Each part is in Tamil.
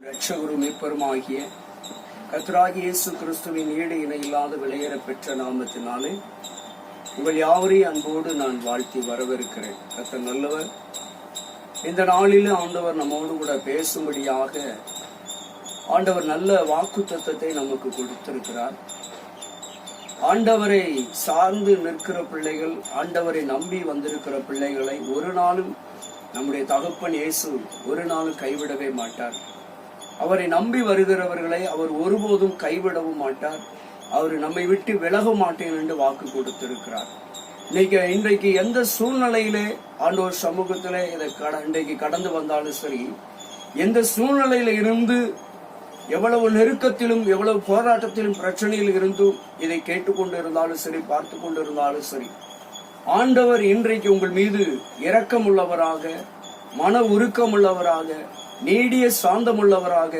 இரட்சகரும் மீட்பருமாகிய கர்த்தராகிய இயேசு கிறிஸ்துவின் ஈடு இணையில்லாத விலையேற பெற்ற நாமத்தினாலே உங்கள் யாவரையும் அன்போடு நான் வாழ்த்தி வரவேற்கிறேன். கர்த்தர் நல்லவர். இந்த நாளில் ஆண்டவர் நம்மோடு கூட பேசும்படியாக ஆண்டவர் நல்ல வாக்குத்தத்தத்தை நமக்கு கொடுத்திருக்கிறார். ஆண்டவரை சார்ந்து நிற்கிற பிள்ளைகள், ஆண்டவரை நம்பி வந்திருக்கிற பிள்ளைகளை ஒரு நாளும் நம்முடைய தகப்பன் இயேசு ஒரு நாளும் கைவிடவே மாட்டார். அவரை நம்பி வருகிறவர்களை அவர் ஒருபோதும் கைவிடவும் மாட்டார். அவர் நம்மை விட்டு விலக மாட்டேன் என்று வாக்கு கொடுத்திருக்கிறார். இன்றைக்கு எந்த சூழ்நிலையிலே ஆண்டவர் சமூகத்திலே இன்றைக்கு கடந்து வந்தாலும் சரி, எந்த சூழ்நிலையில இருந்து எவ்வளவு நெருக்கத்திலும் எவ்வளவு போராட்டத்திலும் பிரச்சனையில் இருந்தும் இதை கேட்டுக்கொண்டு இருந்தாலும் சரி, பார்த்து கொண்டு இருந்தாலும் சரி, ஆண்டவர் இன்றைக்கு உங்கள் மீது இரக்கம் உள்ளவராக, மன உருக்கம் உள்ளவராக, நீடிய சாந்தமுள்ளவராக,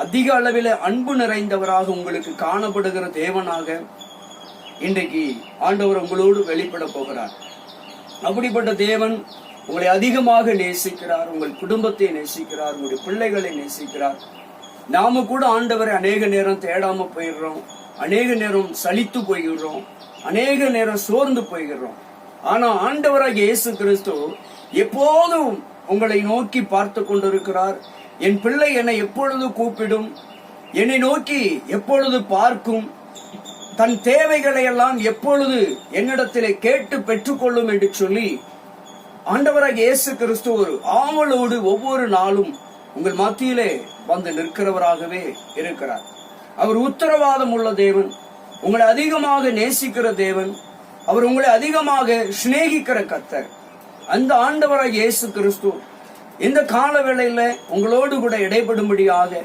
அதிக அளவில் அன்பு நிறைந்தவராக உங்களுக்கு காணப்படுகிற தேவனாக இன்றைக்கு ஆண்டவர் உங்களோடு வெளிப்பட போகிறார். அப்படிப்பட்ட தேவன் உங்களை அதிகமாக நேசிக்கிறார். உங்கள் குடும்பத்தை நேசிக்கிறார். உங்களுடைய பிள்ளைகளை நேசிக்கிறார். நாம கூட ஆண்டவரை அநேக நேரம் தேடாம போயிடுறோம், அநேக நேரம் சலித்து போயிடுறோம், அநேக நேரம் சோர்ந்து போயிடுறோம். ஆனா ஆண்டவராக இயேசு கிறிஸ்து எப்போதும் உங்களை நோக்கி பார்த்து கொண்டிருக்கிறார். என் பிள்ளை என்னை எப்பொழுது கூப்பிடும், என்னை நோக்கி எப்பொழுது பார்க்கும், தன் தேவைகளை எல்லாம் எப்பொழுது என்னிடத்திலே கேட்டு பெற்றுக்கொள்ளும் என்று சொல்லி ஆண்டவராக இயேசு கிறிஸ்து ஒரு ஆவலோடு ஒவ்வொரு நாளும் உங்கள் மத்தியிலே வந்து நிற்கிறவராகவே இருக்கிறார். அவர் உத்தரவாதம் உள்ள தேவன், உங்களை அதிகமாக நேசிக்கிற தேவன், அவர் உங்களை அதிகமாக சிநேகிக்கிற கர்த்தர். அந்த ஆண்டவராக இயேசு கிறிஸ்து இந்த கால வேளையில உங்களோடு கூட இடைபடும்படியாக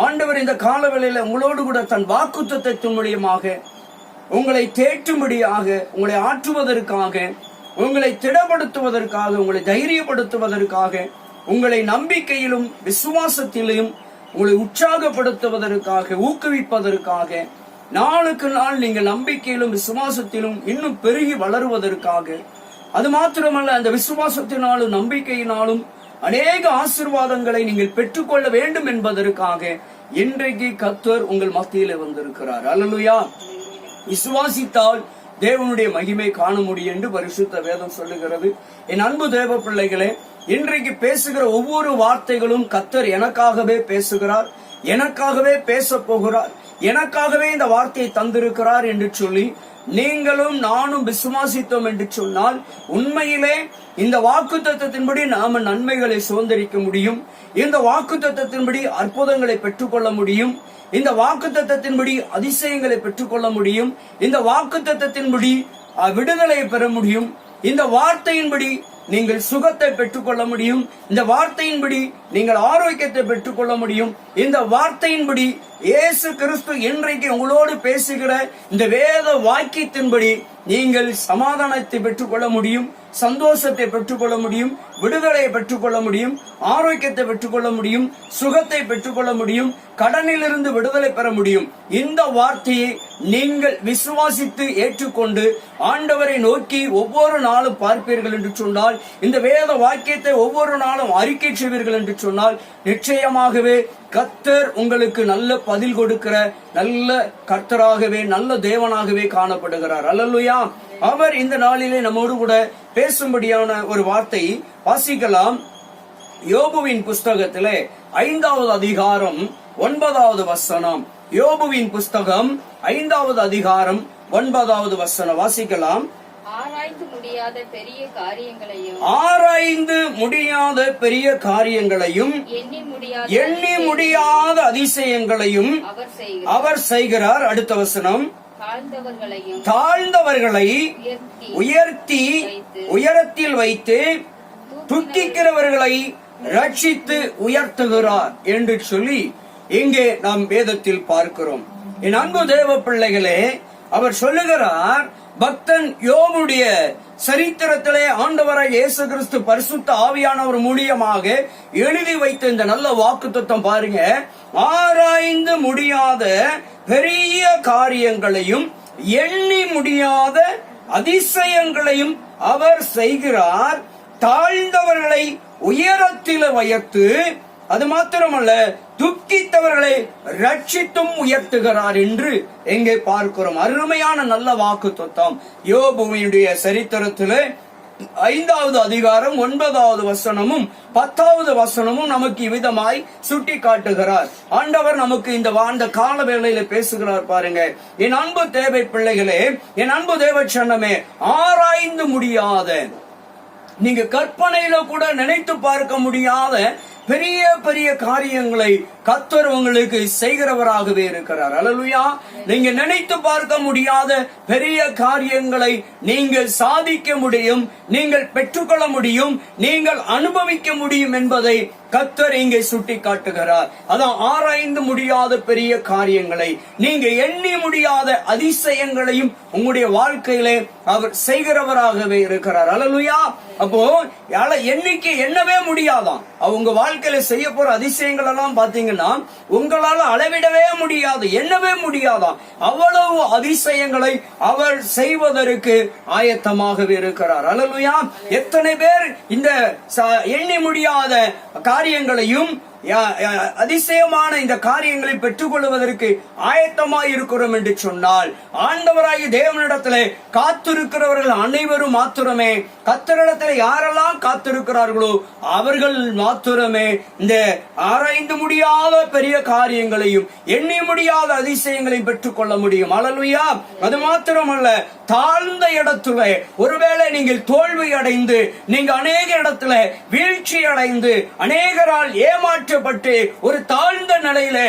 ஆண்டவர் இந்த கால வேளையில உங்களோடு கூட தன் வாக்குத்தத்தத்தின் மூலமாக உங்களை தேற்றும்படியாக, உங்களை ஆற்றுவதற்காக, உங்களை திடப்படுத்துவதற்காக, உங்களை தைரியப்படுத்துவதற்காக, உங்களை நம்பிக்கையிலும் விசுவாசத்திலும் உங்களை உற்சாகப்படுத்துவதற்காக, ஊக்குவிப்பதற்காக, நாளுக்கு நாள் நீங்கள் நம்பிக்கையிலும் விசுவாசத்திலும் இன்னும் பெருகி வளருவதற்காக, அது மாத்திரமல்ல, அந்த விசுவாசத்தினாலும் நம்பிக்கையினாலும் அநேக ஆசீர்வாதங்களை நீங்கள் பெற்றுக்கொள்ள வேண்டும் என்பதற்காக இன்றைக்கு கர்த்தர் உங்கள் மத்தியிலே வந்திருக்கிறார். அல்லேலூயா. விசுவாசித்தால் தேவனுடைய மகிமை காண முடியும் என்று பரிசுத்த வேதம் சொல்லுகிறது. என் அன்பு தேவ பிள்ளைகளே, இன்றைக்கு பேசுகிற ஒவ்வொரு வார்த்தைகளும் கர்த்தர் எனக்காகவே பேசுகிறார், எனக்காகவே பேச போகிறார், எனக்காகவே இந்த வார்த்தையை தந்திருக்கிறார் என்று சொல்லி நீங்களும் நானும் விசுவாசித்தோம் என்று சொன்னால் உண்மையிலே இந்த வாக்குத்தத்தத்தின்படி நாம நன்மைகளை சுதந்திரிக்க முடியும். இந்த வாக்குத்தத்தத்தின்படி அற்புதங்களை பெற்றுக்கொள்ள முடியும். இந்த வாக்குத்தத்தத்தின்படி அதிசயங்களை பெற்றுக்கொள்ள முடியும். இந்த வாக்குத்தத்தத்தின்படி விடுதலை பெற முடியும். இந்த வார்த்தையின்படி நீங்கள் சுகத்தை பெற்றுக்கொள்ள முடியும். இந்த வார்த்தையின்படி நீங்கள் ஆரோக்கியத்தை பெற்றுக்கொள்ள முடியும். இந்த வார்த்தையின்படி இயேசு கிறிஸ்து இன்றைக்கு உங்களோடு பேசுகிற இந்த வேத வாக்கியத்தின்படி நீங்கள் சமாதானத்தை பெற்றுக்கொள்ள முடியும், சந்தோஷத்தை பெற்றுக்கொள்ள முடியும், விடுதலையை பெற்றுக்கொள்ள முடியும், ஆரோக்கியத்தை பெற்றுக்கொள்ள முடியும், சுகத்தை பெற்றுக்கொள்ள முடியும், கடனிலிருந்து விடுதலை பெற முடியும். இந்த வார்த்தையை நீங்கள் விசுவாசித்து ஏற்றுக்கொண்டு ஆண்டவரை நோக்கி ஒவ்வொரு நாளும் பார்ப்பீர்கள் என்று சொன்னால், இந்த வேத வாக்கியத்தை ஒவ்வொரு நாளும் அறிக்கை செய்வீர்கள் என்று சொன்னால், நிச்சயமாகவே கர்த்தர் உங்களுக்கு நல்ல பதில் கொடுக்கிற நல்ல கர்த்தராகவே, நல்ல தேவனாகவே காணப்படுகிறார். அல்லேலூயா. அவர் இந்த நாளிலே நம்மோடு கூட பேசும்படியான ஒரு வார்த்தை வாசிக்கலாம். யோபுவின் புஸ்தகத்திலே 5வது அதிகாரம் 9வது வசனம். யோபுவின் புஸ்தகம் 5வது அதிகாரம் 9வது வசனம் வாசிக்கலாம். ஆராய்ந்து முடியாத பெரிய காரியங்களையும் எண்ணி முடியாத அதிசயங்களையும் அவர் செய்கிறார். அடுத்த வசனம். தாழ்ந்தவர்களை உயர்த்தி உயரத்தில் வைத்து துக்கிக்கிறவர்களை ரட்சித்து உயர்த்துகிறார் என்று சொல்லி இங்கே நாம் வேதத்தில் பார்க்கிறோம். என் அன்பு தேவ பிள்ளைகளே, அவர் சொல்லுகிறார், பக்தன் யோபுடைய சரித்திரத்திலே ஆண்டவராய் இயேசு கிறிஸ்து பரிசுத்த ஆவியானவர் மூலியமாக எழுதி வைத்த இந்த நல்ல வாக்குத்தத்தம் பாருங்க. ஆராய்ந்து முடியாத பெரிய காரியங்களையும் எண்ணி முடியாத அதிசயங்களையும் அவர் செய்கிறார். தாழ்ந்தவர்களை உயரத்தில் வைத்து, அது மாத்திரமல்ல, துக்கித்தவர்களை ரட்சித்தும் உயர்த்துகிறார் என்று எங்கே பார்க்கிறோம். அருமையான நல்ல வாக்கு தத்துவம். யோபுவினுடைய சரித்திரத்திலே 5வது அதிகாரம் 9வது வசனமும் 10வது வசனமும் நமக்கு இவ்விதமாய் சுட்டி காட்டுகிறார். ஆண்டவர் நமக்கு இந்த கால வேளையில பேசுகிறார் பாருங்க. என் அன்பு தேவை பிள்ளைகளே, என் அன்பு தேவ சன்னமே, ஆராய்ந்து முடியாத, நீங்க கற்பனையில கூட நினைத்து பார்க்க முடியாத பெரிய பெரிய காரியங்களை கர்த்தர் உங்களுக்கு செய்கிறவராகவே இருக்கிறார். அல்லேலூயா. நீங்க நினைத்து பார்க்க முடியாத பெரிய காரியங்களை நீங்கள் சாதிக்க முடியும், நீங்கள் பெற்றுக்கொள்ள முடியும், நீங்கள் அனுபவிக்க முடியும் என்பதை கர்த்தர் இங்கே சுட்டி காட்டுகிறார். அதான் ஆராய்ந்து முடியாத பெரிய காரியங்களை, நீங்க எண்ணி முடியாத அதிசயங்களையும் உங்களுடைய வாழ்க்கையிலே அவர் செய்கிறவராகவே இருக்கிறார். அல்லேலூயா. அப்போ எண்ணிக்கை எண்ணவே முடியாதான். அவங்க வாழ்க்கையில செய்ய போற அதிசயங்கள் எல்லாம் பாத்தீங்கன்னா உங்களால அளவிடவே முடியாது, எண்ணவே முடியாதான். அவ்வளவு அதிசயங்களை அவர் செய்வதற்கு ஆயத்தமாகவே இருக்கிறார். அல்லேலூயா. எத்தனை பேர் இந்த எண்ணி முடியாத காரியங்களையும் அதிசயமான இந்த காரியங்களை பெற்றுக் கொள்வதற்கு ஆயத்தமாய் இருக்கிறோம் என்று சொன்னால், ஆண்டவராகிய தேவனிடத்திலே காத்திருக்கிறவர்கள் அனைவரும் மாத்திரமே, கர்த்தரிடத்திலே யாரெல்லாம் காத்திருக்கிறார்களோ அவர்கள் மாத்திரமே இந்த ஆராய்ந்து முடியாத பெரிய காரியங்களையும் எண்ணி முடியாத அதிசயங்களையும் பெற்றுக் கொள்ள முடியும். அல்லேலூயா. அது மாத்திரமல்ல, தாழ்ந்த இடத்துல ஒருவேளை நீங்கள் தோல்வி அடைந்து, நீங்க அநேக இடத்துல வீழ்ச்சி அடைந்து, அநேகரால் ஏமாற்றப்பட்டு ஒரு தாழ்ந்த நிலையிலே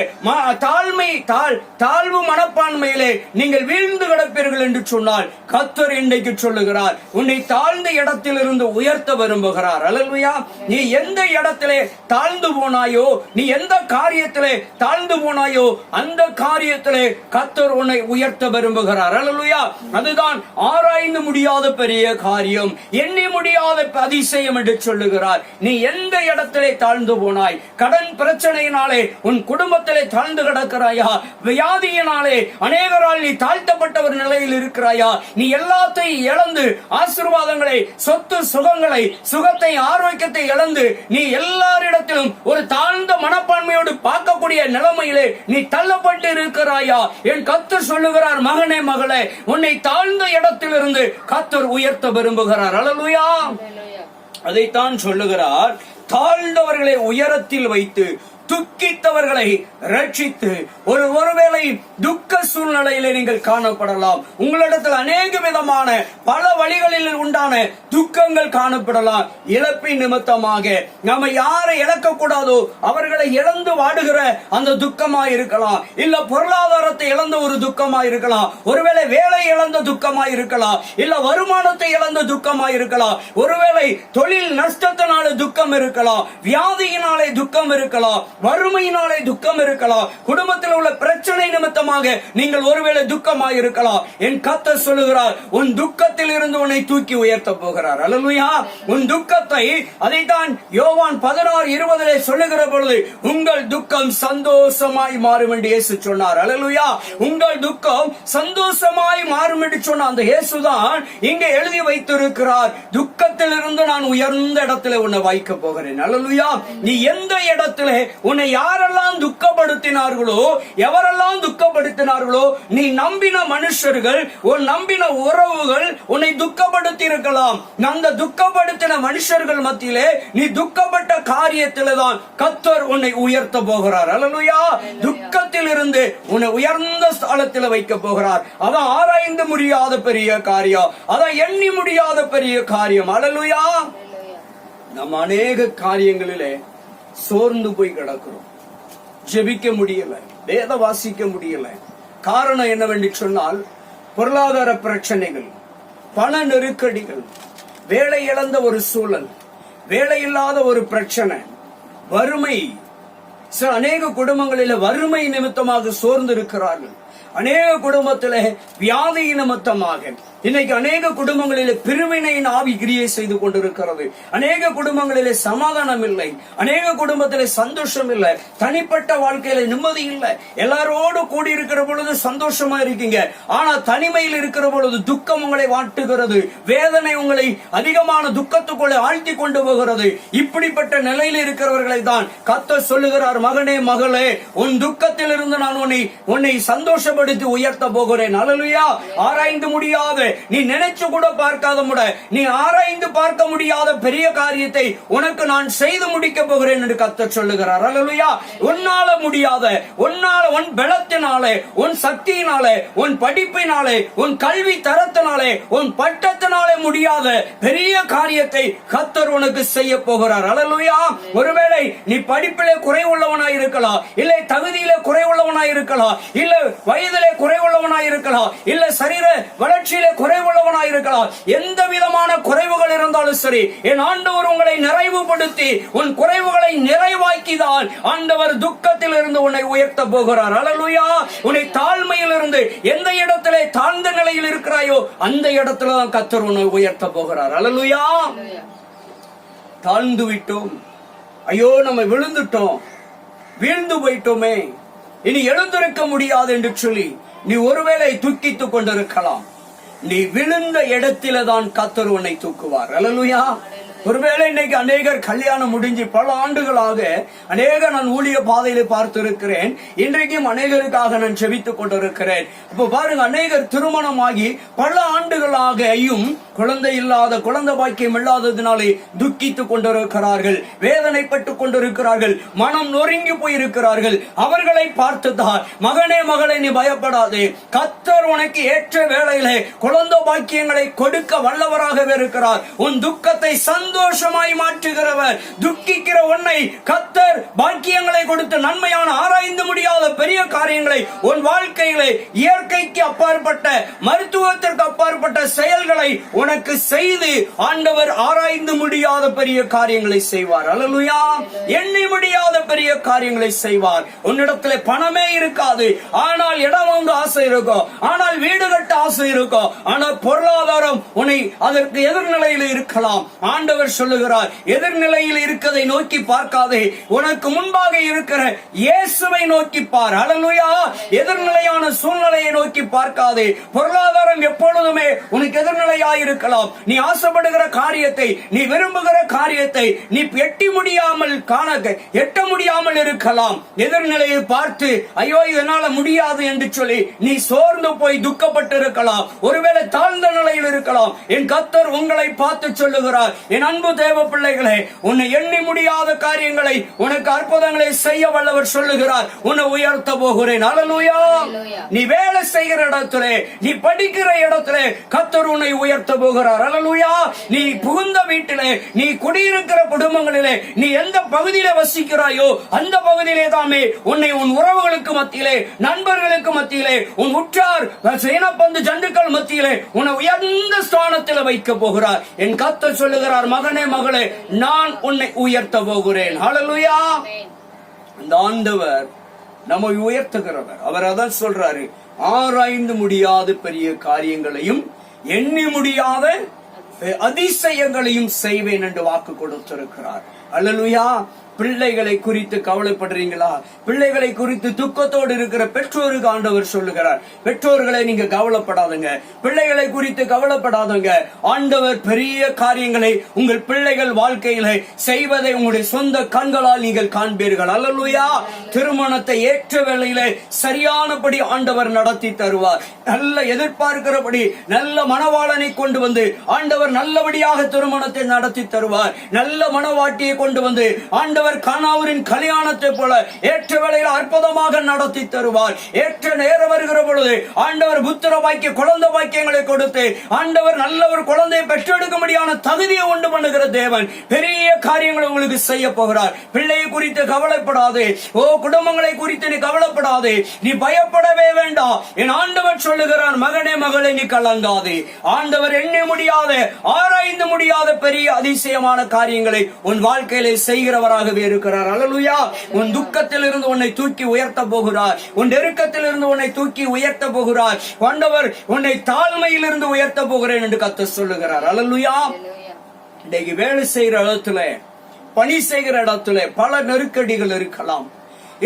தாழ்வு மனப்பான்மையிலே நீங்கள் வீழ்ந்து கிடப்பீர்கள் என்று சொன்னால், கர்த்தர் இன்றைக்கு சொல்லுகிறார், உன்னை தாழ்ந்த இடத்திலிருந்து உயர்த்த விரும்புகிறார். அல்லேலூயா. நீ எந்த இடத்திலே தாழ்ந்து போனாயோ, நீ எந்த காரியத்திலே தாழ்ந்து போனாயோ, அந்த காரியத்திலே கர்த்தர் உன்னை உயர்த்த விரும்புகிறார். அல்லேலூயா. அதுதான் ஆராய்ந்து முடியாத பெரிய காரியம், எண்ணி முடியாத அதிசயம் என்று சொல்லுகிறார். நீ எந்த இடத்திலே தாழ்ந்து போனாய்? கடன் பிரச்சனையினாலே உன் குடும்பத்திலே தாழ்ந்து கிடக்கிறாயா? வியாதியினாலே அநேகரால் நீ தாழ்த்தப்பட்ட ஒரு நிலையில் இருக்கிறாயா? நீ எல்லாத்தையும் இழந்து, ஆசீர்வாதங்களை, சொத்து சுகங்களை, சுகத்தை, ஆரோக்கியத்தை இழந்து நீ எல்லாரிடத்திலும் ஒரு தாழ்ந்த மனப்பான்மையோடு பார்க்கக்கூடிய நிலைமையிலே நீ தள்ளப்பட்டு இருக்கிறாயா? என் கர்த்தர் சொல்லுகிறார், மகனே மகளே, உன்னை தாழ்ந்த இடத்திலிருந்து கர்த்தர் உயர்த்த விரும்புகிறார். அல்லேலூயா. அதைத்தான் சொல்லுகிறார், தாழ்ந்தவர்களை உயரத்தில் வைத்து துக்கித்தவர்களை ரட்சித்து. ஒருவேளை துக்க சூழ்நிலையிலே நீங்கள் காணப்படலாம். உங்களிடத்தில் அநேக விதமான பல வழிகளில் உண்டான துக்கங்கள் காணப்படலாம். இழப்பின் நிமித்தமாக நாம யாரை இழக்கக்கூடாதோ அவர்களை இழந்து வாடுகிற அந்த துக்கமாய் இருக்கலாம், இல்ல பொருளாதாரத்தை இழந்த ஒரு துக்கமாய் இருக்கலாம், ஒருவேளை வேலை இழந்த துக்கமாய் இருக்கலாம், இல்ல வருமானத்தை இழந்த துக்கமாய் இருக்கலாம், ஒருவேளை தொழில் நஷ்டத்தினால துக்கம் இருக்கலாம், வியாதியினாலே துக்கம் இருக்கலாம், வறுமையினாலே துக்கம் இருக்கலாம், குடும்பத்தில் உள்ள பிரச்சனை நிமித்தமாக நீங்கள் ஒருவேளை துக்கமாய் இருக்கலாம். என் கர்த்தர் சொல்லுகிறார், உன் துக்கத்தில் இருந்து உன்னை தூக்கி உயர்த்த போகிறார். அல்லேலூயா. உன் துக்கத்தை, அதைத்தான் யோவான் 16:20 சொல்லுகிற பொழுது, உங்கள் துக்கம் சந்தோஷமாய் மாறும் என்று இயேசு சொன்னார். அல்லேலூயா. உங்கள் துக்கம் சந்தோஷமாய் மாறும் என்று சொன்ன அந்த இயேசுதான் இங்கே எழுதி வைத்திருக்கிறார், துக்கத்தில் இருந்து நான் உயர்ந்த இடத்துல உன்னை வைக்க போகிறேன். அல்லேலூயா. நீ எந்த இடத்துல உன்னை யாரெல்லாம் துக்கப்படுத்தினார்களோ, எவரெல்லாம் துக்கப்படுத்தினார்களோ, நீ நம்பின மனுஷர்கள், உன் நம்பின உறவுகள் உன்னை துக்கப்படுத்தி இருக்கலாம். அந்த துக்கப்படுத்தின மனுஷர்கள் மத்தியிலே நீ துக்கப்பட்ட காரியத்திலே தான் கர்த்தர் உன்னை உயர்த்த போகிறார். அல்லேலூயா. துக்கத்தில் இருந்து உன்னை உயர்ந்த ஸ்தலத்தில் வைக்க போகிறார். அதான் ஆராய்ந்து முடியாத பெரிய காரியம், அதான் எண்ணி முடியாத பெரிய காரியம். அல்லேலூயா. நம்ம அநேக காரியங்களிலே சோர்ந்து போய் கிடக்கிறோம், ஜெபிக்க முடியல, வேத வாசிக்க முடியல. காரணம் என்னவென்று சொன்னால், பொருளாதார பிரச்சனைகள், பண நெருக்கடிகள், வேலை இழந்த ஒரு சூழல், வேலை இல்லாத ஒரு பிரச்சனை, வறுமை. அநேக குடும்பங்களில் வறுமை நிமித்தமாக சோர்ந்து இருக்கிறார்கள். அநேக குடும்பத்திலே வியாதி நிமித்தமாக, இன்னைக்கு அநேக குடும்பங்களிலே பிரிவினையின் ஆவி கிரியை செய்து கொண்டிருக்கிறது. அநேக குடும்பங்களிலே சமாதானம் இல்லை, அநேக குடும்பத்திலே சந்தோஷம் இல்லை, தனிப்பட்ட வாழ்க்கையில நிம்மதி இல்லை. எல்லாரோடு கூடி இருக்கிற பொழுது சந்தோஷமா இருக்கீங்க, ஆனா தனிமையில் இருக்கிற பொழுது துக்கம் உங்களை வாட்டுகிறது, வேதனை உங்களை அதிகமான துக்கத்துக்குள்ளே ஆழ்த்தி கொண்டு போகிறது. இப்படிப்பட்ட நிலையில் இருக்கிறவர்களை தான் கர்த்தர் சொல்லுகிறார், மகனே மகளே, உன் துக்கத்தில் இருந்து நான் உன்னை சந்தோஷப்படுத்தி உயர்த்த போகிறேன். அல்லேலூயா. ஆராய்ந்து முடியாத, நீ நினைச்சு கூட பார்க்காத நீ ஆராய்ந்து பார்க்க முடியாத பெரிய காரியத்தை உனக்கு நான் செய்து முடிக்க போகிறேன் என்று கர்த்தர் சொல்லுகிறார். அல்லேலூயா. உன்னால முடியாத, உன் பலத்தினாலே, உன் சக்தியினாலே, உன் படிப்பினாலே, உன் கல்வி தரத்தினாலே, உன் பட்டத்தினாலே முடியாத பெரிய காரியத்தை கர்த்தர் உனக்கு செய்ய போகிறார். அல்லேலூயா. ஒருவேளை நீ படிப்பிலே குறைவுள்ளவனாய் இருக்கலாம், இல்லை தகுதியிலே குறைவுள்ளவனாய் இருக்கலாம், இல்ல வயதிலே குறைவுள்ளவனாய் இருக்கலாம், இல்ல சரீர வளர்ச்சியிலே குறைவுள்ளவனாய் இருக்கலாம். எந்த விதமான குறைவுகள் இருந்தாலும் சரி, என் ஆண்டவர் உங்களை நிறைவுபடுத்தி உன் குறைவுகளை நிறைவாக்கிதான் ஆண்டவர் துக்கத்தில் இருந்து உன்னை உயர்த்த போகிறார். அல்லேலூயா. உன்னை தாழ்மையில் இருந்து எந்த இடத்திலே தாழ்ந்த நிலையில் இருக்கிறாயோ அந்த இடத்துல தான் கர்த்தர் உன்னை உயர்த்த போகிறார். அல்லேலூயா. தாழ்ந்து விட்டோம், ஐயோ நம்ம விழுந்துட்டோம், வீழ்ந்து போயிட்டோமே, இனி எழுந்திருக்க முடியாது என்று சொல்லி நீ ஒருவேளை துக்கித்துக் கொண்டிருக்கலாம். நீ விழுந்த இடத்தில தான் கர்த்தர் உன்னை தூக்குவார். அல்லேலூயா. ஒருவேளை இன்னைக்கு அநேகர் கல்யாணம் முடிஞ்சு பல ஆண்டுகளாக நான் ஊழிய பாதையில பார்த்திருக்கிறேன். இன்றைக்கும் அநேகருக்காக நான் செபித்துக் கொண்டிருக்கிறேன். அப்ப பாருங்க, அநேகர் திருமணமாகி பல ஆண்டுகளாகியும் குழந்தை பாக்கியம் இல்லாததினாலே துக்கித்துக் கொண்டிருக்கிறார்கள், வேதனைப்பட்டுக் கொண்டிருக்கிறார்கள், மனம் நொறுங்கி போயிருக்கிறார்கள். அவர்களை பார்த்துதான், மகனே மகளே, நீ பயப்படாதே, கர்த்தர் உனக்கு ஏற்ற வேளையிலே குழந்தை பாக்கியங்களை கொடுக்க வல்லவராகவே இருக்கிறார். உன் துக்கத்தை சந்தோஷமாய் மாற்றுகிறவர். துக்கிக்கிற உன்னை கர்த்தர் பாக்கியங்களை கொடுத்து நன்மையான ஆராய்ந்து முடியாத பெரிய காரியங்களை உன் வாழ்க்கையிலே இயற்கைக்கு அப்பாற்பட்ட, மருத்துவத்திற்கு அப்பாற்பட்ட செயல்களை உனக்கு செய்து ஆண்டவர் ஆராய்ந்து முடியாத பெரிய காரியங்களை செய்வார். அல்லேலூயா. எண்ணி முடியாத பெரிய காரியங்களை செய்வார். உன்னிடத்திலே பணமே இருக்காது, ஆனால் இடம் வாங்க ஆசை இருக்கும், ஆனால் வீடு கட்ட ஆசை இருக்கும், ஆனால் பொருளாதாரம் உன்னை அதற்கு எதிர்நிலையில் இருக்கலாம். ஆண்டவர் சொல்லுகிறார், எதிர்நிலையில் இருக்கதை நோக்கி பார்க்காதே, உனக்கு முன்பாக இருக்கிற இயேசுவை நோக்கி பார். அல்லேலூயா. எதிர்நிலையான சூழ்நிலையை நோக்கி பார்க்காதே. பொருளாதாரம் எப்பொழுதுமே உனக்கு எதிர்நிலையாய் இருக்கலாம். நீ ஆசைப்படுகிற காரியத்தை, நீ விரும்புகிற காரியத்தை நீ எட்ட முடியாமல் இருக்கலாம். எதிர்நிலையை பார்த்து ஐயோ இதனால முடியாது என்று சொல்லி நீ சோர்ந்து போய் துக்கப்பட்டு இருக்கலாம். ஒருவேளை தாழ்ந்த நிலையில் இருக்கலாம். என் கர்த்தர் உங்களை பார்த்து சொல்லுகிறார், என் அன்பு தேவ பிள்ளைகளே, உன்னை எண்ணி முடியாத காரியங்களை, உனக்கு அற்புதங்களை செய்ய வல்லவர் சொல்லுகிறார், உன்னை உயர்த்த போகிறேன். அல்லேலூயா. நீ வேலை செய்கிற இடத்திலே, நீ படிக்கிற இடத்திலே கர்த்தர் உன்னை உயர்த்த போகிறார். அல்லேலூயா. நீ புகுந்த வீட்டிலே, நீ குடியிருக்கிற குடும்பங்களிலே, நீ எந்த பகுதியிலே வசிக்கிறாயோ அந்த பகுதியிலே தாமே உன்னை உன் உறவுகளுக்கு மத்தியிலே, நண்பர்களுக்கு மத்தியிலே, உன் உற்றார் சேனப்பந்து ஜந்துக்கள் மத்தியிலே உன்னை உயர்ந்த ஸ்தானத்தில் வைக்க போகிறார். என் கர்த்தர் சொல்லுகிறார், மகனே மகளே, நான் உன்னை உயர்த்த போகிறேன். ஹல்லேலூயா. அந்த ஆண்டவர் நம்மை உயர்த்துகிறவர். அவர் அதான் சொல்றாரு, ஆராய்ந்து முடியாத பெரிய காரியங்களையும் எண்ணி முடியாத அதிசயங்களையும் செய்வேன் என்று வாக்கு கொடுத்திருக்கிறார். அல்லேலூயா. பிள்ளைகளை குறித்து கவலைப்படுறீங்களா? பிள்ளைகளை குறித்து துக்கத்தோடு இருக்கிற பெற்றோருக்கு ஆண்டவர் சொல்லுகிறார், பெற்றோர்களை நீங்க கவலைப்படாதுங்க, பிள்ளைகளை குறித்து கவலைப்படாதுங்க. ஆண்டவர் பெரிய காரியங்களை உங்கள் பிள்ளைகள் வாழ்க்கையில செய்வதை உங்களுடைய சொந்த கண்களால் நீங்கள் காண்பீர்கள். அல்லேலூயா. திருமணத்தை ஏற்ற வேளையில சரியானபடி ஆண்டவர் நடத்தி தருவார். நல்ல எதிர்பார்க்கிறபடி நல்ல மணவாளனை கொண்டு வந்து ஆண்டவர் நல்லபடியாக திருமணத்தை நடத்தி தருவார். நல்ல மணவாட்டியை கொண்டு வந்து ஆண்டவர் கானாவூரின் கல்யாணத்தை போல ஏற்ற வேளையில் அற்புதமாக நடத்தி தருவார். ஏற்ற நேரம் வருகிற பொழுது ஆண்டவர் புத்திர பாக்கிய, குழந்தை பாக்கியங்களை கொடுத்து ஆண்டவர் நல்ல ஒரு குழந்தையை பெற்றெடுக்க முடியாத தகுதியை உண்டு பண்ணுகிற தேவன் பெரிய காரியங்களை உங்களுக்கு செய்ய போகிறார். பிள்ளையை குறித்து கவலைப்படாதே, குடும்பங்களை குறித்து நீ கவலைப்படாதே, நீ பயப்படவே வேண்டாம். என் ஆண்டவர் சொல்லுகிறார், மகனே மகளே, நீ கலங்காதே. ஆண்டவர் எண்ணி முடியாத, ஆராய்ந்து முடியாத பெரிய அதிசயமான காரியங்களை உன் வாழ்க்கையிலே செய்கிறவராகவே இருக்கிறார். அல்லேலூயா. உன் துக்கத்தில் இருந்து உன்னை தூக்கி உயர்த்த போகிறார். உன் நெருக்கத்தில் இருந்து உன்னை தூக்கி உயர்த்த போகிறார். ஆண்டவர் உன்னை தாழ்மையில் இருந்து உயர்த்த போகிறேன் என்று கர்த்தர் சொல்லுகிறார். அல்லேலூயா. இன்னைக்கு வேலை செய்கிற இடத்துல, பணி செய்கிற இடத்துல பல நெருக்கடிகள் இருக்கலாம்.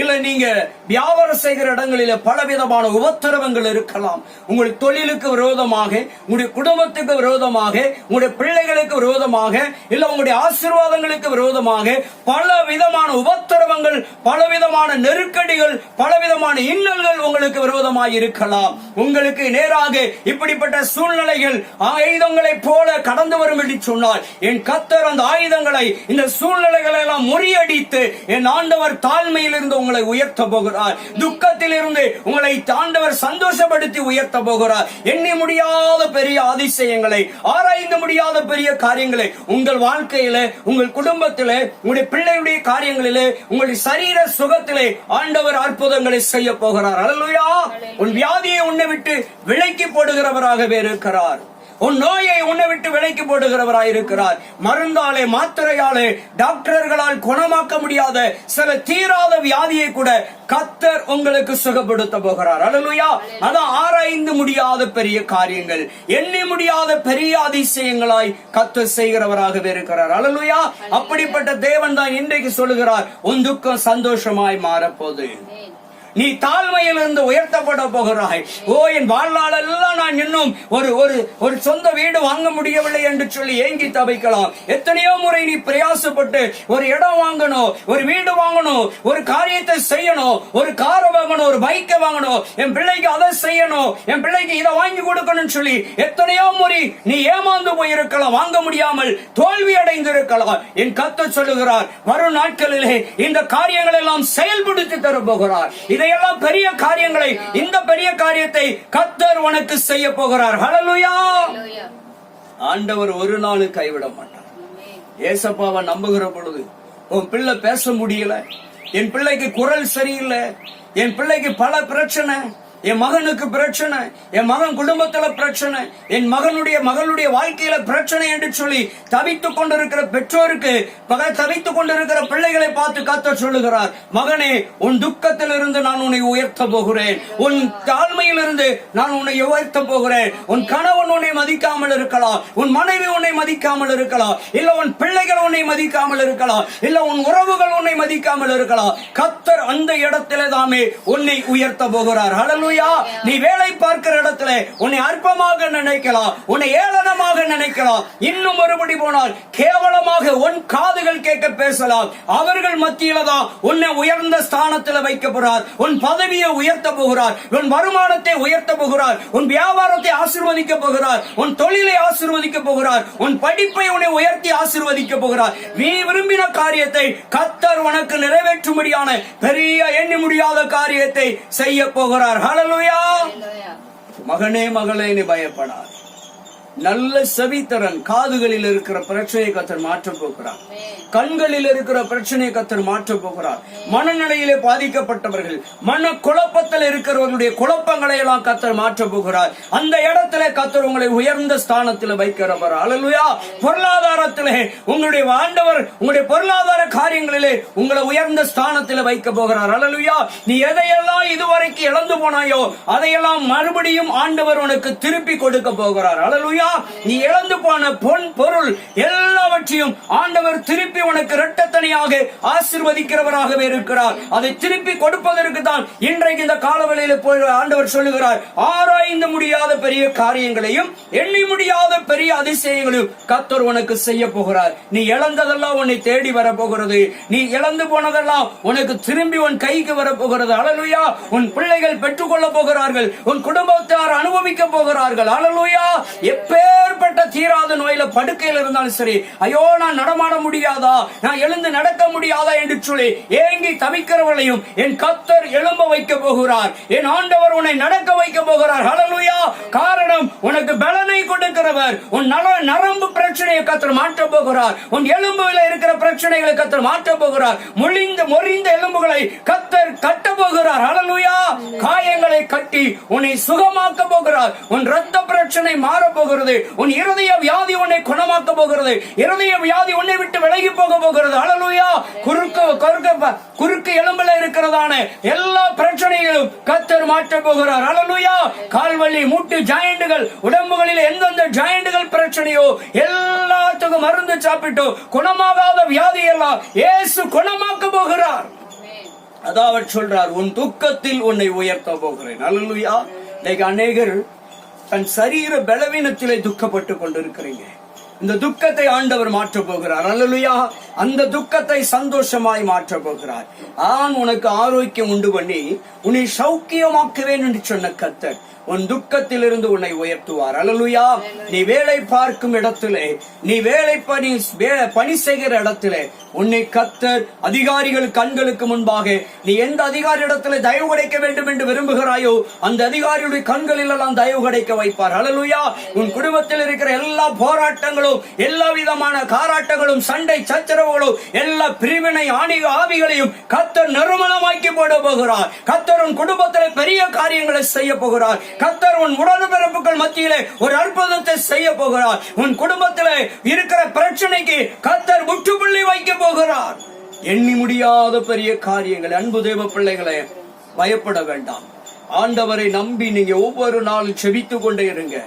இல்ல நீங்க வியாபாரம் செய்கிற இடங்களில பலவிதமான உபத்திரவங்கள் இருக்கலாம். உங்களுடைய தொழிலுக்கு விரோதமாக, உங்களுடைய குடும்பத்துக்கு விரோதமாக, உங்களுடைய பிள்ளைகளுக்கு விரோதமாக, இல்ல உங்களுடைய ஆசீர்வாதங்களுக்கு விரோதமாக பல விதமான உபத்திரவங்கள், பலவிதமான நெருக்கடிகள், பலவிதமான இன்னல்கள் உங்களுக்கு விரோதமாக இருக்கலாம். உங்களுக்கு நேராக இப்படிப்பட்ட சூழ்நிலைகள் ஆயுதங்களைப் போல கடந்து வரும் என்று சொன்னால், என் கர்த்தர் அந்த ஆயுதங்களை, இந்த சூழ்நிலைகளை எல்லாம் முறியடித்து என் ஆண்டவர் தாழ்மையிலிருந்து உங்களை உயர்த்த போகிறார். துக்கத்தில் இருந்து உங்களை ஆண்டவர் சந்தோஷப்படுத்தி உயர்த்த போகிறார். எண்ணி முடியாத பெரிய அதிசயங்களை, ஆராய்ந்து முடியாத பெரிய காரியங்களை உங்கள் வாழ்க்கையில, உங்கள் குடும்பத்திலே, உங்களுடைய பிள்ளையுடைய காரியங்களிலே, உங்களுடைய சரீர சுகத்திலே ஆண்டவர் அற்புதங்களை செய்ய போகிறார். அல்லேலூயா. உன் வியாதியை உன்னை விட்டு விலக்கி போடுகிறவராகவே இருக்கிறார். உன் நோயை உன்னை விட்டு விலைக்கு போடுகிறவராய் இருக்கிறார். மருந்தாலே, மாத்திரையாலே, டாக்டர்களால் குணமாக்க முடியாத சில தீராத வியாதியை கூட கர்த்தர் உங்களுக்கு சுகப்படுத்த போகிறார். அல்லேலூயா. அதான் ஆராய்ந்து முடியாத பெரிய காரியங்கள், எண்ணி முடியாத பெரிய அதிசயங்களாய் கர்த்தர் செய்கிறவராகவே இருக்கிறார். அல்லேலூயா. அப்படிப்பட்ட தேவன் தான் இன்றைக்கு சொல்லுகிறார், உன் துக்கம் சந்தோஷமாய் மாறப்போகுது. நீ தாழ்மையிலிருந்து உயர்த்தப்பட போகிறாய். ஓ, என் வாழ்நாளெல்லாம் நான் இன்னும் ஒரு சொந்த வீடு வாங்க முடியவில்லை என்று சொல்லி ஏங்கி தவிக்கலாம். எத்தனையோ முறை நீ பிரயாசப்பட்டு ஒரு இடம் வாங்கணும், ஒரு வீடு வாங்கணும், ஒரு காரியத்தை செய்யணும், ஒரு காரை வாங்கணும், ஒரு பைக்கை வாங்கணும், என் பிள்ளைக்கு அதை செய்யணும், என் பிள்ளைக்கு இதை வாங்கி கொடுக்கணும் சொல்லி எத்தனையோ முறை நீ ஏமாந்து போயிருக்கலாம், வாங்க முடியாமல் தோல்வி அடைந்திருக்கலாம். என் கர்த்தர் சொல்லுகிறார், வரும் நாட்களிலே இந்த காரியங்கள் எல்லாம் செயல்படுத்தி தர போகிறார். இதையெல்லாம் பெரிய காரியங்களை, இந்த பெரிய காரியத்தை கர்த்தர் உனக்கு செய்ய போகிறார். ஹல்லேலூயா. ஆண்டவர் ஒரு நாள் கைவிட மாட்டார். ஏசப்பாவை நம்புகிற பொழுது உன் பிள்ளை பேச முடியல, என் பிள்ளைக்கு குரல் சரியில்லை, என் பிள்ளைக்கு பல பிரச்சனை, என் மகனுக்கு பிரச்சனை, என் மகன் குடும்பத்துல பிரச்சனை, என் மகளுடைய வாழ்க்கையில பிரச்சனை என்று சொல்லி தவித்துக் கொண்டிருக்கிற பெற்றோருக்கு, தவித்துக் கொண்டிருக்கிற பிள்ளைகளை பார்த்து கர்த்தர் சொல்லுகிறார், மகனே, உன் துக்கத்தில் இருந்து நான் உன்னை உயர்த்த போகிறேன். உன் தாழ்மையில் இருந்து நான் உன்னை உயர்த்த போகிறேன். உன் கணவன் உன்னை மதிக்காமல் இருக்கலாம், உன் மனைவி உன்னை மதிக்காமல் இருக்கலாம், இல்ல உன் பிள்ளைகள் உன்னை மதிக்காமல் இருக்கலாம், இல்ல உன் உறவுகள் உன்னை மதிக்காமல் இருக்கலாம். கர்த்தர் அந்த இடத்திலே தாமே உன்னை உயர்த்த போகிறார். ஹல்லேலூயா. நீ வேலை பார்க்கிற இடத்துல உன்னை அற்பமாக நினைக்கலாம், உன்னை ஏளனமாக நினைக்கலாம். இன்னும் ஒருபடி போனால் கேவலமாக உன் காதுகள் கேட்க பேசலாம். அவர்கள் மத்தியில தான் உன்னை உயர்ந்த ஸ்தானத்தில் வைக்க போகிறார். உன் பதவியை உயர்த்த போகிறார், உன் வருமானத்தை உயர்த்த போகிறார், உன் வியாபாரத்தை ஆசீர்வதிக்க போகிறார், உன் தொழிலை ஆசீர்வதிக்க போகிறார், உன் படிப்பை உன்னை உயர்த்தி ஆசீர்வதிக்க போகிறார். நீ விரும்பின காரியத்தை கர்த்தர் உனக்கு நிறைவேற்றும்படியான பெரிய எண்ணி முடியாத காரியத்தை செய்ய போகிறார். ஹல்லேலூயா. மகனே, மகளே, நீ பயப்படாது. நல்ல செவித்திறன், காதுகளில் இருக்கிற பிரச்சனையை கர்த்தர் மாற்ற போகிறார். கண்களில் இருக்கிற பிரச்சனையை கர்த்தர் மாற்ற போகிறார். மனநிலையிலே பாதிக்கப்பட்டவர்கள், மன குழப்பத்தில் இருக்கிறவர்களுடைய குழப்பங்களை எல்லாம் கர்த்தர் மாற்ற போகிறார். அந்த இடத்துல கர்த்தர் உங்களை உயர்ந்த ஸ்தானத்தில் வைக்கிறவர். அல்லேலூயா. பொருளாதாரத்திலே உங்களுடைய ஆண்டவர் உங்களுடைய பொருளாதார காரியங்களிலே உங்களை உயர்ந்த ஸ்தானத்தில் வைக்க போகிறார். அல்லேலூயா. நீ எதையெல்லாம் இதுவரைக்கும் இழந்து போனாயோ அதையெல்லாம் மறுபடியும் ஆண்டவர் உனக்கு திருப்பி கொடுக்க போகிறார். அல்லேலூயா. நீ இழந்து போன பொன் பொருள் எல்லாவற்றையும் ஆண்டவர் திருப்பி உனக்கு இரட்டத்தனியாக ஆசீர்வதிக்கிறவராகவே இருக்கிறார். அதை திருப்பி கொடுப்பதற்கு தான் இன்றைக்கு இந்த காலவெளியில போய் ஆண்டவர் சொல்லுகிறார், ஆராய்ந்து முடியாத பெரிய காரியங்களையும் எண்ணி முடியாத பெரிய அதிசயங்களையும் கர்த்தர் உனக்கு செய்ய போகிறார். நீ இழந்ததெல்லாம் உன்னை தேடி வரப்போகிறது. நீ இழந்து போனதெல்லாம் உனக்கு திரும்பி உன் கைக்கு வரப்போகிறது. அல்லேலூயா. உன் பிள்ளைகள் பெற்றுக் கொள்ள போகிறார்கள், உன் குடும்பத்தார் அனுபவிக்க போகிறார்கள். அல்லேலூயா. எப்பேற்பட்ட தீராத நோயில படுக்கையில் இருந்தாலும் சரி, ஐயோ நான் நடமாட முடியாதா, நான் எழுந்து நடக்க முடியாதா என்று சொல்லி ஏங்கி தவிக்கிறவர்களையும் என் கர்த்தர் எழும்ப வைக்க போகிறார். என் ஆண்டவர் உன்னை நடக்க வைக்க போகிறார். ஹல்லேலூயா. காரணம், உனக்கு பலனை கொடுக்கிறவர். உன் நரம்பு பிரச்சனையை கர்த்தர் மாற்ற போகிறார். உன் எலும்புல இருக்கிற பிரச்சனைகளை கர்த்தர் மாற்ற போகிறார். முறிந்த எலும்புகளை கர்த்தர் கட்ட போகிறார். ஹல்லேலூயா. காயங்களை கட்டி உன்னை சுகமாக்க போகிறார். உன் இரத்த பிரச்சனை மாற போகிறது. உன் இருதய வியாதி உன்னை குணமாக்க போகிறது. இருதய வியாதி உன்னை விட்டு விலகி போக போகிறது. ஹல்லேலூயா. குறுக்கு எலும்புல இருக்கிறதான எல்லா பிரச்சனைகளும் கர்த்தர் மாற்ற போகிறார். ஹல்லேலூயா. கால்வலி, மூட்டு ஜாயிண்டுகள், உடம்புகளில் எந்தெந்த ஜாயிண்டுகள் பிரச்சனையோ எல்லாத்துக்கும் மருந்து சாப்பிட்டோ குணமாகாத வியாதி எல்லாம் இயேசு குணமாக்க போகிறார். அதாவது சொல்றார், உன் துக்கத்தில் உன்னை உயர்த்த போகிறேன். ஹல்லேலூயா. இன்னைக்கு அநேகர் தன் சரீர பலவீனத்திலே துக்கப்பட்டு கொண்டிருக்கிறீங்க. இந்த துக்கத்தை ஆண்டவர் மாற்ற போகிறார். ஹல்லேலூயா. அந்த துக்கத்தை சந்தோஷமாய் மாற்ற போகிறார். உனக்கு ஆரோக்கியம் உண்டு பண்ணி உன்னை சௌக்கியமாக்குவேன் என்று சொன்ன கர்த்தர் உன் துக்கத்திலிருந்து உன்னை உயர்த்துவார். ஹல்லேலூயா. நீ வேலை பார்க்கும் இடத்திலே, நீ பணி செய்கிற இடத்திலே உன்னை கர்த்தர் அதிகாரிகள் கண்களுக்கு முன்பாக நீ எந்த அதிகாரி இடத்துல தயவு கிடைக்க வேண்டும் என்று விரும்புகிறாயோ அந்த அதிகாரியுடைய கண்களில் எல்லாம் தயவு கிடைக்க வைப்பார். ஹல்லேலூயா. உன் குடும்பத்தில் இருக்கிற எல்லா போராட்டங்களும், எல்லா விதமான காராட்டங்களும், சண்டை சச்சரவுகளும், எல்லா பிரிவினை ஆவிகளையும் கர்த்தர் நிர்மலமாக்கி போட போகிறார். கர்த்தர் உன் குடும்பத்தில் பெரிய காரியங்களை செய்ய போகிறார். கர்த்தர் உன் உடன்பிறப்புகள் மத்தியிலே ஒரு அற்புதத்தை செய்ய போகிறார். உன் குடும்பத்தில் இருக்கிற பிரச்சனைக்கு கர்த்தர் முற்றுப்புள்ளி வைக்க போகிறார். எண்ணி முடியாத பெரிய காரியங்கள். அன்பு தேவ பிள்ளைகளே, பயப்பட வேண்டாம். ஆண்டவரை நம்பி நீங்க ஒவ்வொரு நாளும் செபித்துக் கொண்டே இருங்க.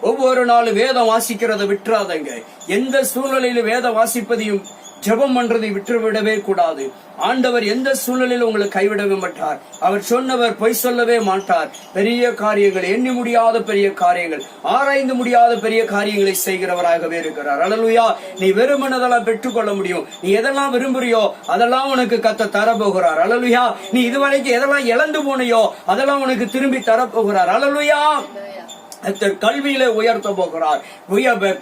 ஒவ்வொரு நாளும் வேதம் வாசிக்கிறத விட்டுறாதங்க. எந்த சூழ்நிலையில வேதம் வாசிப்பதையும் ஜெபம் பண்றதை விட்டுவிடவே கூடாது. ஆண்டவர் எந்த சூழ்நிலையில் உங்களை கைவிடவே மாட்டார். அவர் சொன்னவர் பொய் சொல்லவே மாட்டார். பெரிய காரியங்கள், எண்ணி முடியாத பெரிய காரியங்கள், ஆராய்ந்து முடியாத பெரிய காரியங்களை செய்கிறவராகவே இருக்கிறார். ஹல்லேலூயா. நீ வெறுமனதெல்லாம் பெற்றுக்கொள்ள முடியும். நீ எதெல்லாம் விரும்புறியோ அதெல்லாம் உனக்கு கர்த்தர் தரப்போகிறார். ஹல்லேலூயா. நீ இதுவரைக்கும் எதெல்லாம் இழந்து போனியோ அதெல்லாம் உனக்கு திரும்பி தரப்போகிறார். ஹல்லேலூயா. கல்வியில உயர்த்த போகிறார்.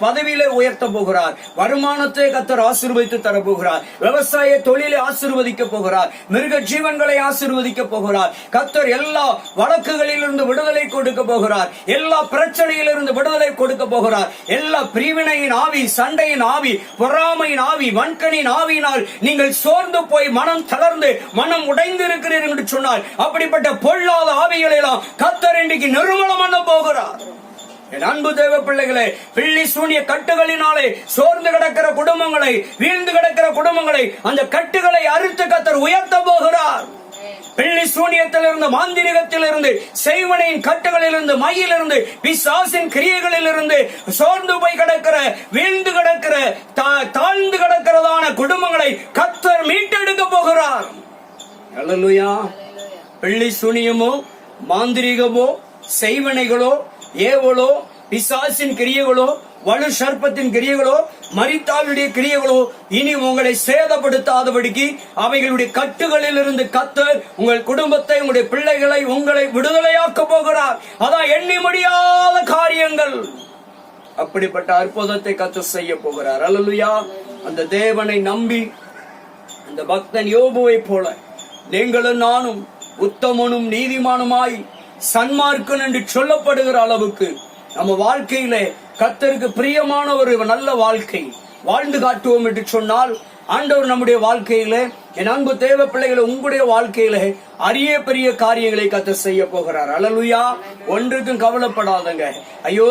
பதவியில உயர்த்த போகிறார். வருமானத்தை கர்த்தர் ஆசீர்வதித்து தரப்போகிறார். விவசாய தொழிலை ஆசீர்வதிக்க போகிறார். மிருக ஜீவன்களை ஆசீர்வதிக்க போகிறார். கர்த்தர் எல்லா வழக்குகளிலிருந்து விடுதலை கொடுக்க போகிறார். எல்லா பிரச்சனையிலிருந்து விடுதலை கொடுக்க போகிறார். எல்லா பிரிவினையின் ஆவி, சண்டையின் ஆவி, பொறாமையின் ஆவி, வன்கனின் ஆவியினால் நீங்கள் சோர்ந்து போய் மனம் தளர்ந்து மனம் உடைந்து இருக்கிறீர்கள் என்று சொன்னால் அப்படிப்பட்ட பொல்லாத ஆவிகளை எல்லாம் கர்த்தர் இன்றைக்கு நிர்மூலம் பண்ண போகிறார். என் அன்பு தேவ பிள்ளைகளே, பிள்ளி சூனிய கட்டுகளினாலே சோர்ந்து கிடக்கிற குடும்பங்களை, வீழ்ந்து கிடக்கிற குடும்பங்களை, அந்த கட்டுகளை அறுத்து கர்த்தர் உயர்த்த போகிறார். பிள்ளி சூனியத்திலிருந்து, மாந்திரிகத்திலிருந்து, செய்வனையின் கட்டுகளிலிருந்து, மையிலிருந்து, பிசாசின் கிரியைகளிலிருந்து சோர்ந்து போய் கிடக்கிற, வீழ்ந்து கிடக்கிற, தாழ்ந்து கிடக்கிறதான குடும்பங்களை கர்த்தர் மீட்டெடுக்க போகிறார். ஹல்லேலூயா. பிள்ளி சூனியமோ, மாந்திரிகமோ, செய்வனைகளோ, ஏவலோ, பிசாசின் கிரியைகளோ, வலு சர்ப்பத்தின் கிரியைகளோ, மரித்தாளுடைய கிரியைகளோ இனி உங்களை சேதப்படுத்தாதபடிக்கு அவைகளுடைய கட்டுகளில் இருந்து கர்த்தர் உங்கள் குடும்பத்தை, உங்களுடைய பிள்ளைகளை, உங்களை விடுதலையாக்க போகிறார். அதான் எண்ணி முடியாத காரியங்கள். அப்படிப்பட்ட அற்புதத்தை கர்த்தர் செய்ய போகிறார். ஹல்லேலூயா. அந்த தேவனை நம்பி அந்த பக்தன் யோபுவை போல நீங்களும் நானும் உத்தமனும் நீதிமானுமாய் சன்மார்க்கன் என்று சொல்லப்படுகிற அளவுக்கு நம்ம வாழ்க்கையில கர்த்தருக்கு பிரியமான ஒரு நல்ல வாழ்க்கை வாழ்ந்து காட்டுவோம் என்று சொன்னால் ஆண்டவர் நம்முடைய வாழ்க்கையில, என் அன்பு தேவ பிள்ளைகளை, உங்களுடைய வாழ்க்கையில அரிய பெரிய காரியங்களை கர்த்தர் செய்ய போகிறார். ஹல்லேலூயா. ஒன்றுக்கும் கவலைப்படாதங்க. ஐயோ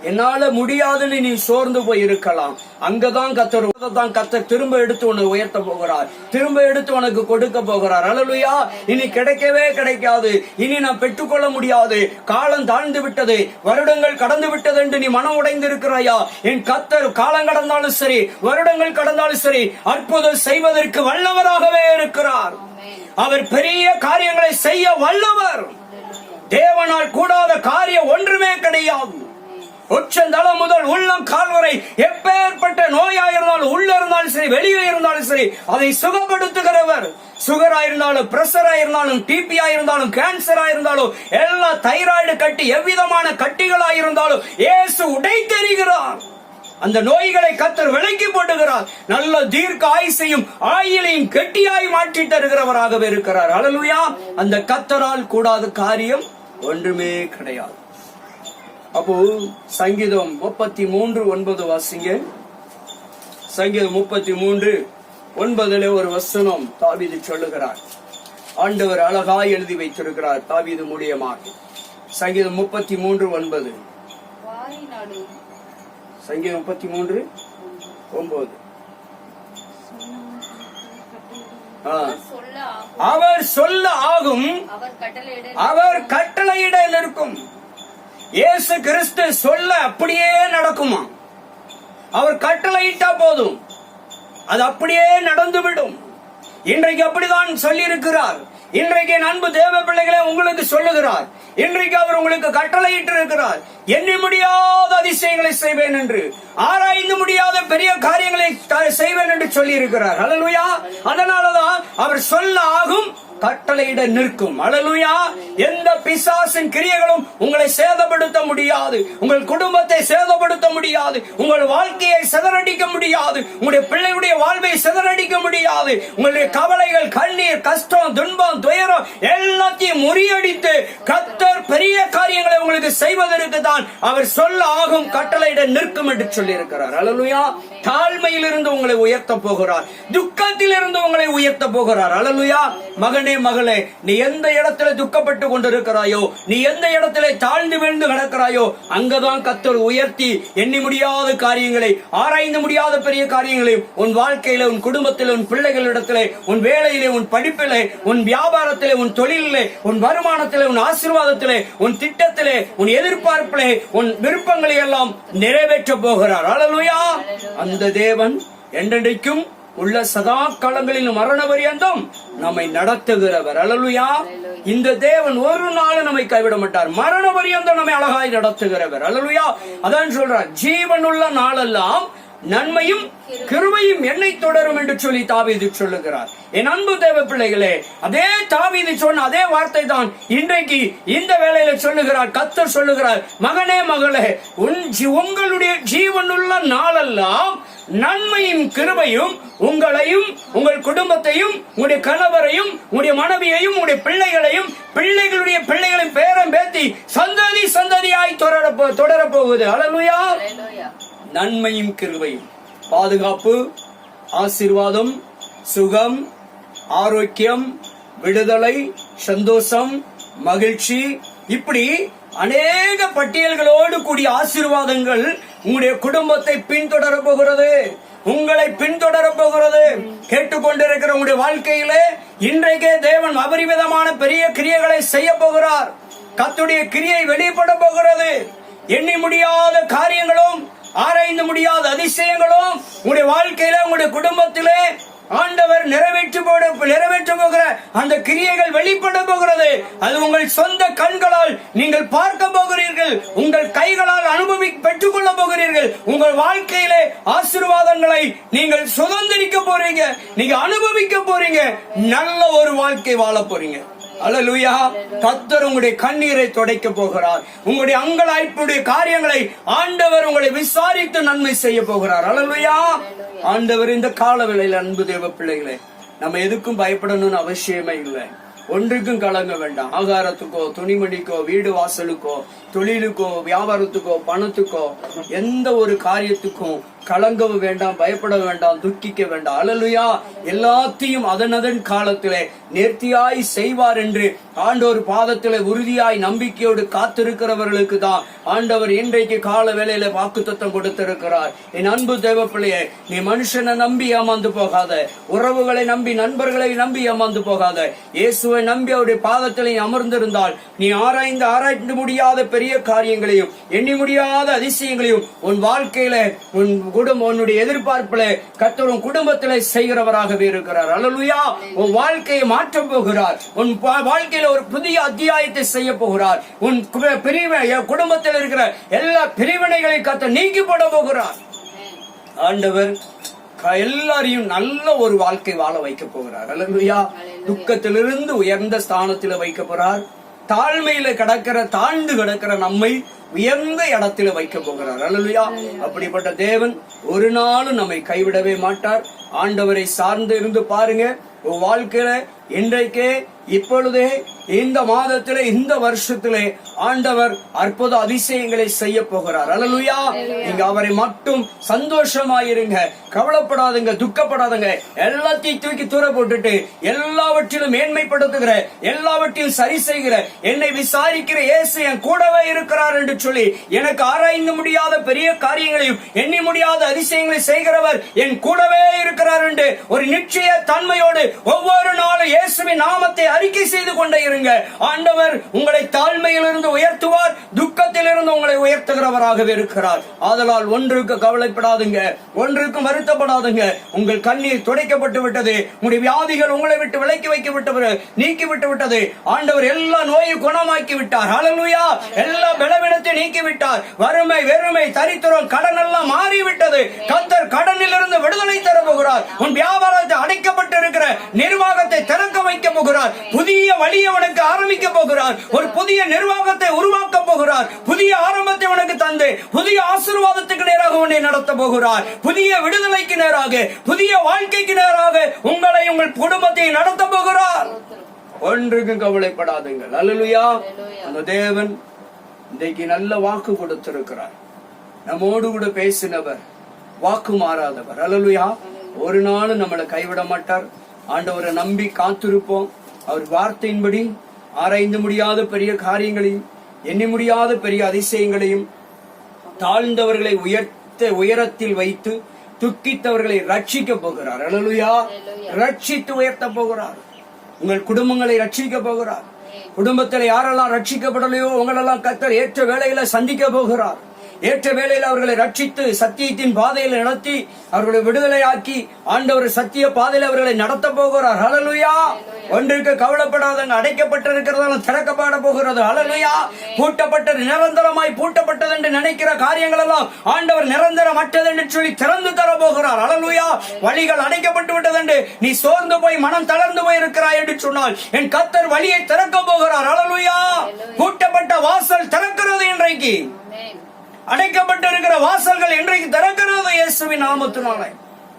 என்னால முடியாதுன்னு நீ சோர்ந்து போய் இருக்கலாம். அங்கதான் கர்த்தர் திரும்ப எடுத்து உன்னை உயர்த்த போகிறார். திரும்ப எடுத்து உனக்கு கொடுக்க போகிறார். ஹல்லேலூயா. இனி கிடைக்கவே கிடைக்காது, இனி நான் பெற்றுக்கொள்ள முடியாது, காலம் தாழ்ந்து விட்டது, வருடங்கள் கடந்து விட்டது என்று நீ மனம் உடைந்து இருக்கிறாயா? என் கர்த்தர் காலம் கடந்தாலும் சரி, வருடங்கள் கடந்தாலும் சரி, அற்புதம் செய்வதற்கு வல்லவராகவே இருக்கிறார். அவர் பெரிய காரியங்களை செய்ய வல்லவர். தேவனால் கூடாத காரியம் ஒன்றுமே கிடையாது. உச்சந்தலம் முதல் உள்ளம் கால் வரை எப்பேற்பட்ட நோயா இருந்தாலும், உள்ள இருந்தாலும் சரி, வெளியே இருந்தாலும் சரி, அதை சுகப்படுத்துகிறவர். சுகரா இருந்தாலும், பிரஷரா இருந்தாலும், டிபியா இருந்தாலும், கேன்சரா இருந்தாலும், எல்லா தைராய்டு கட்டி, எவ்விதமான கட்டிகளா இருந்தாலும் இயேசு உடைத்தெறிகிறார். அந்த நோய்களை கர்த்தர் விலக்கி போட்டுகிறார். நல்ல தீர்க்க ஆயுசையும் ஆயுளையும் கெட்டியாய் மாற்றி தருகிறவராகவே இருக்கிறார். அல்லேலூயா. அந்த கர்த்தரால் கூடாத காரியம் ஒன்றுமே கிடையாது. அப்போ சங்கீதம் 33:9 வாசிங்க. சங்கீதம் 33:9 ஒரு வசனம் தாவீது சொல்லுகிறார். ஆண்டவர் அழகாய் எழுதி வைத்திருக்கிறார் தாவீது மூலியமாக. சங்கீதம் 33:9. சங்கீதம் 33:9. அவர் சொல்ல ஆகும், அவர் கட்டளையிட நிற்கும். இயேசு கிறிஸ்து சொல்ல அப்படியே நடக்குமா? அவர் கட்டளையிட்டா போதும், அது அப்படியே நடந்துவிடும். இன்றைக்கு அப்படிதான் சொல்லி இருக்கிறார். இன்றைக்கு என் அன்பு தேவ பிள்ளைகளை உங்களுக்கு சொல்லுகிறார். இன்றைக்கு அவர் உங்களுக்கு கட்டளையிட்டு இருக்கிறார். எண்ணி முடியாத அதிசயங்களை செய்வேன் என்று, ஆராய்ந்து முடியாத பெரிய காரியங்களை செய்வேன் என்று சொல்லி இருக்கிறார். அல்லேலூயா. அதனாலதான் அவர் சொல்ல ஆகும், கட்டளையிட நிற்கும். அல்லேலூயா. எந்த பிசாசின் கிரியைகளும் உங்களை சேதப்படுத்த முடியாது, உங்கள் குடும்பத்தை சேதப்படுத்த முடியாது, உங்கள் வாழ்க்கையை சிதறடிக்க முடியாது, உங்களுடைய பிள்ளைகளுடைய வாழ்வை சிதறடிக்க முடியாது. உங்களுடைய கவலைகள், கண்ணீர், கஷ்டம், துன்பம், துயரம் எல்லாத்தையும் முறியடித்து கர்த்தர் பெரிய காரியங்களை உங்களுக்கு செய்வதற்கு தான் அவர் சொல்ல ஆகும், கட்டளையிட நிற்கும் என்று சொல்லி இருக்கிறார். அல்லேலூயா. தாழ்மையிலிருந்து உங்களை உயர்த்த போகிறார், துக்கத்திலிருந்து உங்களை உயர்த்த போகிறார். அல்லேலூயா. மகனே, மகளே, நீ எந்த இடத்துல துக்கப்பட்டு கொண்டிருக்கிறாயோ, நீ எந்த இடத்துல தாழ்ந்து விழுந்து கிடக்கிறாயோ, அங்கதான் கர்த்தர் உயர்த்தி எண்ணி முடியாத காரியங்களை, ஆராய்ந்து முடியாத பெரிய காரியங்களை உன் வாழ்க்கையில, உன் குடும்பத்திலே, உன் பிள்ளைகளிடத்திலே, உன் வேலையிலே, உன் படிப்பிலே, உன் வியாபாரத்திலே, உன் தொழிலிலே, உன் வருமானத்திலே, உன் ஆசீர்வாதத்திலே, உன் திட்டத்திலே, உன் எதிர்பார்ப்பிலே, உன் விருப்பங்களை எல்லாம் நிறைவேற்ற போகிறார். அல்லேலூயா. அந்த தேவன் என்றென்றைக்கும் உள்ள சதா காலங்களில் மரண பரியந்தம் நம்மை நடத்துகிறவர். அல்லேலூயா. இந்த தேவன் ஒரு நாள் நம்மை கைவிட மாட்டார். மரண பரியந்தம் நம்மை அழகாய் நடத்துகிறவர். அல்லேலூயா. அதான் சொல்றார், ஜீவனுள்ள நாளெல்லாம் நன்மையும் கிருபையும் என்னை தொடரும் என்று சொல்லி தாவீது சொல்லுகிறார். என் அன்பு தேவ பிள்ளைகளே, அதே தாவீது சொன்ன அதே வார்த்தை தான் இன்றைக்கு இந்த வேளையில சொல்லுகிறார். கர்த்தர் சொல்லுகிறார், மகனே, மகளே, உங்களுடைய ஜீவனுள்ள நாளெல்லாம் நன்மையும் கிருபையும் உங்களையும், உங்கள் குடும்பத்தையும், உங்களுடைய கணவரையும், உங்களுடைய மனைவியையும், உங்களுடைய பிள்ளைகளையும், பிள்ளைகளுடைய பிள்ளைகளின் பேரம் பேத்தி சந்ததி சந்ததியாய் தொடர போகுது. அல்லேலூயா. நன்மையும் கிருபையும், பாதுகாப்பு, ஆசீர்வாதம், சுகம், ஆரோக்கியம், விடுதலை, சந்தோஷம், மகிழ்ச்சி, இப்படி அநேக பட்டியல்களோடு கூடிய ஆசீர்வாதங்கள் உங்களுடைய குடும்பத்தை பின்தொடர போகிறது, உங்களை பின்தொடர போகிறது. கேட்டுக்கொண்டிருக்கிற உங்களுடைய வாழ்க்கையிலே இன்றைக்கே தேவன் அபரிமிதமான பெரிய கிரியைகளை செய்ய போகிறார். கர்த்தருடைய கிரியை வெளிப்பட போகிறது. எண்ணி முடியாத காரியங்களும், ஆராய்ந்து முடியாத அதிசயங்களும் உங்களுடைய வாழ்க்கையில, உங்களுடைய குடும்பத்திலே ஆண்டவர் நிறைவேற்ற போகிற அந்த கிரியைகள் வெளிப்பட போகிறது. அது உங்கள் சொந்த கண்களால் நீங்கள் பார்க்க போகிறீர்கள், உங்கள் கைகளால் பெற்றுக் கொள்ள போகிறீர்கள். உங்கள் வாழ்க்கையிலே ஆசீர்வாதங்களை நீங்கள் சுதந்திரிக்க போறீங்க, நீங்க அனுபவிக்க போறீங்க, நல்ல ஒரு வாழ்க்கை வாழ போறீங்க. அல்லேலூயா. கர்த்தர் உங்களுடைய கண்ணீரை துடைக்க போகிறார். உங்களுடைய அங்கலாய்ப்புடைய காரியங்களை ஆண்டவர் உங்களை விசாரித்து நன்மை செய்ய போகிறார். அல்லேலூயா. ஆண்டவர் இந்த கால வேளையில் அன்பு தேவ பிள்ளைகளே, நம்ம எதுக்கும் பயப்படணும்னு அவசியமே இல்லை. ஒன்றுக்கும் கலங்க வேண்டாம். ஆகாரத்துக்கோ, துணிமணிக்கோ, வீடு வாசலுக்கோ, தொழிலுக்கோ, வியாபாரத்துக்கோ, பணத்துக்கோ, எந்த ஒரு காரியத்துக்கும் கலங்கவும் வேண்டாம், பயப்பட வேண்டாம், துக்கிக்க வேண்டாம். அல்லேலூயா. எல்லாத்தையும் அதனதன் காலத்திலே நேர்த்தியாய் செய்வார் என்று ஆண்டவர் பாதத்திலே உறுதியாய் நம்பிக்கையோடு காத்திருக்கிறவர்களுக்கு தான் ஆண்டவர் இன்றைக்கு கால வேளையில வாக்குத்தத்தம் கொடுத்திருக்கிறார். என் அன்பு தேவ பிள்ளையே, நீ மனுஷனை நம்பி ஏமாந்து போகாத, உறவுகளை நம்பி, நண்பர்களை நம்பி ஏமாந்து போகாத. இயேசுவை நம்பி அவருடைய பாதத்திலே அமர்ந்திருந்தால் நீ ஆராய்ந்து முடியாத பெரிய காரியங்களையும், எண்ணி முடியாத அதிசயங்களையும் உன் வாழ்க்கையில, உன்னுடைய எதிர்பார்ப்பிலே கர்த்தர் உன் குடும்பத்திலே செய்கிறவராகவே இருக்கிறார். அல்லேலூயா. உன் வாழ்க்கையை மாற்றப் போகிறார். உன் வாழ்க்கையில ஒரு புதிய அத்தியாயத்தை செய்ய போகிறார். உன் குடும்பத்தில் இருக்கிற எல்லா பிரிவினைகளை கர்த்தர் நீக்கி போட போகிறார். ஆண்டவர் எல்லாரையும் நல்ல ஒரு வாழ்க்கை வாழ வைக்க போகிறார். அல்லேலூயா. துக்கத்திலிருந்து உயர்ந்த ஸ்தானத்தில் வைக்க போறார். தாழ்மையில தாழ்ந்து கிடக்கிற நம்மை உயர்ந்த இடத்துல வைக்க போகிறார். அல்லேலூயா. அப்படிப்பட்ட தேவன் ஒரு நாளும் நம்மை கைவிடவே மாட்டார். ஆண்டவரை சார்ந்து இருந்து பாருங்க. வாழ்க்கையில இன்றைக்கே இப்பொழுதே இந்த மாதத்திலே இந்த வருஷத்திலே ஆண்டவர் அற்புத அதிசயங்களை செய்ய போகிறார். அல்லேலூயா. நீங்க அவரை மட்டும் சந்தோஷமாயிருங்க, கவலைப்படாதுங்க, துக்கப்படாதுங்க. எல்லாத்தையும் தூக்கி தூர போட்டுட்டு எல்லாவற்றிலும் மேன்மைப்படுத்துகிற, எல்லாவற்றையும் சரி செய்கிற, என்னை விசாரிக்கிற இயேசு என் கூடவே இருக்கிறார் என்று சொல்லி எனக்கு ஆராய்ந்து முடியாத பெரிய காரியங்களையும் எண்ணி முடியாத அதிசயங்களை செய்கிறவர் என் கூடவே இருக்கிறார் என்று ஒரு நிச்சய தன்மையோடு ஒவ்வொரு நாளும் இயேசுவின் நாமத்தை அறிக்கை செய்து கொண்டே இருங்க. ஆண்டவர் உங்களை தாழ்மையிலிருந்து உயர்த்துவார், துக்கத்திலிருந்து உங்களை உயர்த்துகிறவராகவே இருக்கிறார். ஆதலால் ஒன்றுக்கு கவலைப்படாதுங்க, ஒன்றுக்கு வருத்தப்படாதுங்க. உங்கள் கண்ணீர் துடைக்கப்பட்டு விட்டது, உங்களுடைய வியாதிகள் உங்களை விட்டு விலக்கி வைக்கப்பட்டு நீக்கி விட்டு விட்டது. ஆண்டவர் எல்லா நோயை குணமாக்கி விட்டார். ஹல்லேலூயா. எல்லா பலவீனத்தை நீக்கி விட்டார். வறுமை, வெறுமை, தரித்திரம், கடன் எல்லாம் மாறிவிட்டது. கர்த்தர் கடனிலிருந்து விடுதலை தர போகிறார். உன் வியாபாரத்தை அடைக்கப்பட்டு இருக்கிற நிர்வாகத்தை திறக்க வைக்க போகிறார். புதிய வழியை உனக்கு ஆரம்பிக்க போகிறார். ஒரு புதிய நிர்வாகத்தை உருவாக்க போகிறார். புதிய ஆரம்பத்தை உனக்கு தந்து புதிய ஆசீர்வாதத்துக்கு நேராக உன்னை நடத்த போகிறார். புதிய விடுதலைக்கு நேராக, புதிய வாழ்க்கைக்கு நேராக உங்களை, உங்கள் குடும்பத்தை நடத்த போகிறார். ஒன்றுக்கும் கவலைப்படாதுங்கள். அல்லேலூயா. அந்த தேவன் இன்றைக்கு நல்ல வாக்கு கொடுத்திருக்கிறார். நம்மோடு கூட பேசினவர், வாக்கு மாறாதவர். அல்லேலூயா. ஒரு நாளும் நம்மளை கைவிட மாட்டார். ஆண்டவரை நம்பி காத்திருப்போம். அவர் வார்த்தையின்படி ஆராய்ந்து முடியாத பெரிய காரியங்களையும் எண்ணி முடியாத பெரிய அதிசயங்களையும் தாழ்ந்தவர்களை உயரத்தில் வைத்து துக்கித்தவர்களை ரட்சிக்க போகிறார். அல்லேலூயா. ரட்சித்து உயர்த்த போகிறார். உங்கள் குடும்பங்களை ரட்சிக்க போகிறார். குடும்பத்தில் யாரெல்லாம் ரட்சிக்கப்படலையோ உங்களெல்லாம் கர்த்தர் ஏற்ற வேளையில சந்திக்க போகிறார். ஏற்ற வேளையில் அவர்களை ரட்சித்து சத்தியத்தின் பாதையில் நடத்தி அவர்களை விடுதலையாக்கி ஆண்டவர் சத்திய பாதையில் அவர்களை நடத்த போகிறார். ஹல்லேலூயா. ஒன்றுக்கு கவலைப்படாதங்க. அடைக்கப்பட்டிருக்கிறதால திறக்கப்பட போகிறது. ஹல்லேலூயா. பூட்டப்பட்டது நிரந்தரமாய் பூட்டப்பட்டது என்று நினைக்கிற காரியங்கள் எல்லாம் ஆண்டவர் நிரந்தரமற்றது என்று சொல்லி திறந்து தர போகிறார். ஹல்லேலூயா. வழிகள் அடைக்கப்பட்டு விட்டது என்று நீ சோர்ந்து போய் மனம் தளர்ந்து போய் இருக்கிறாய் என்று சொன்னால் என் கர்த்தர் வழியை திறக்க போகிறார். ஹல்லேலூயா. பூட்டப்பட்ட வாசல் திறக்கிறது. இன்றைக்கு அடைக்கப்பட்டிருக்கிற வாசல்கள் இன்றைக்கு திறக்கிறது இயேசுவின் நாமத்தினாலே.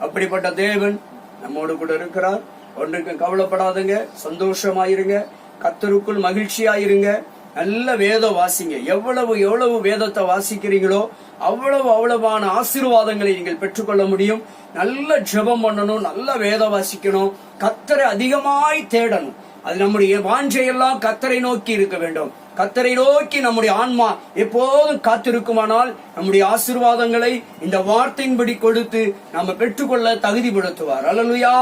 அப்படிப்பட்ட தேவன் நம்மோடு கூட இருக்கிறார். ஒன்றுக்கு கவலைப்படாதுங்க, சந்தோஷமாயிருங்க, கர்த்தருக்குள் மகிழ்ச்சியாயிருங்க. நல்ல வேதம் வாசிங்க. எவ்வளவு வேதத்தை வாசிக்கிறீங்களோ அவ்வளவான ஆசீர்வாதங்களை நீங்கள் பெற்றுக்கொள்ள முடியும். நல்ல ஜெபம் பண்ணணும், நல்ல வேதம் வாசிக்கணும், கர்த்தரை அதிகமாய் தேடணும். அது நம்முடைய வாஞ்சையெல்லாம் கர்த்தரை நோக்கி இருக்க வேண்டும். கர்த்தரை நோக்கி நம்முடைய ஆன்மா எப்போதும் காத்திருக்குமானால் நம்முடைய ஆசீர்வாதங்களை இந்த வார்த்தையின்படி கொடுத்து நம்ம பெற்றுக்கொள்ள தகுதிப்படுத்துவார். அல்லேலூயா.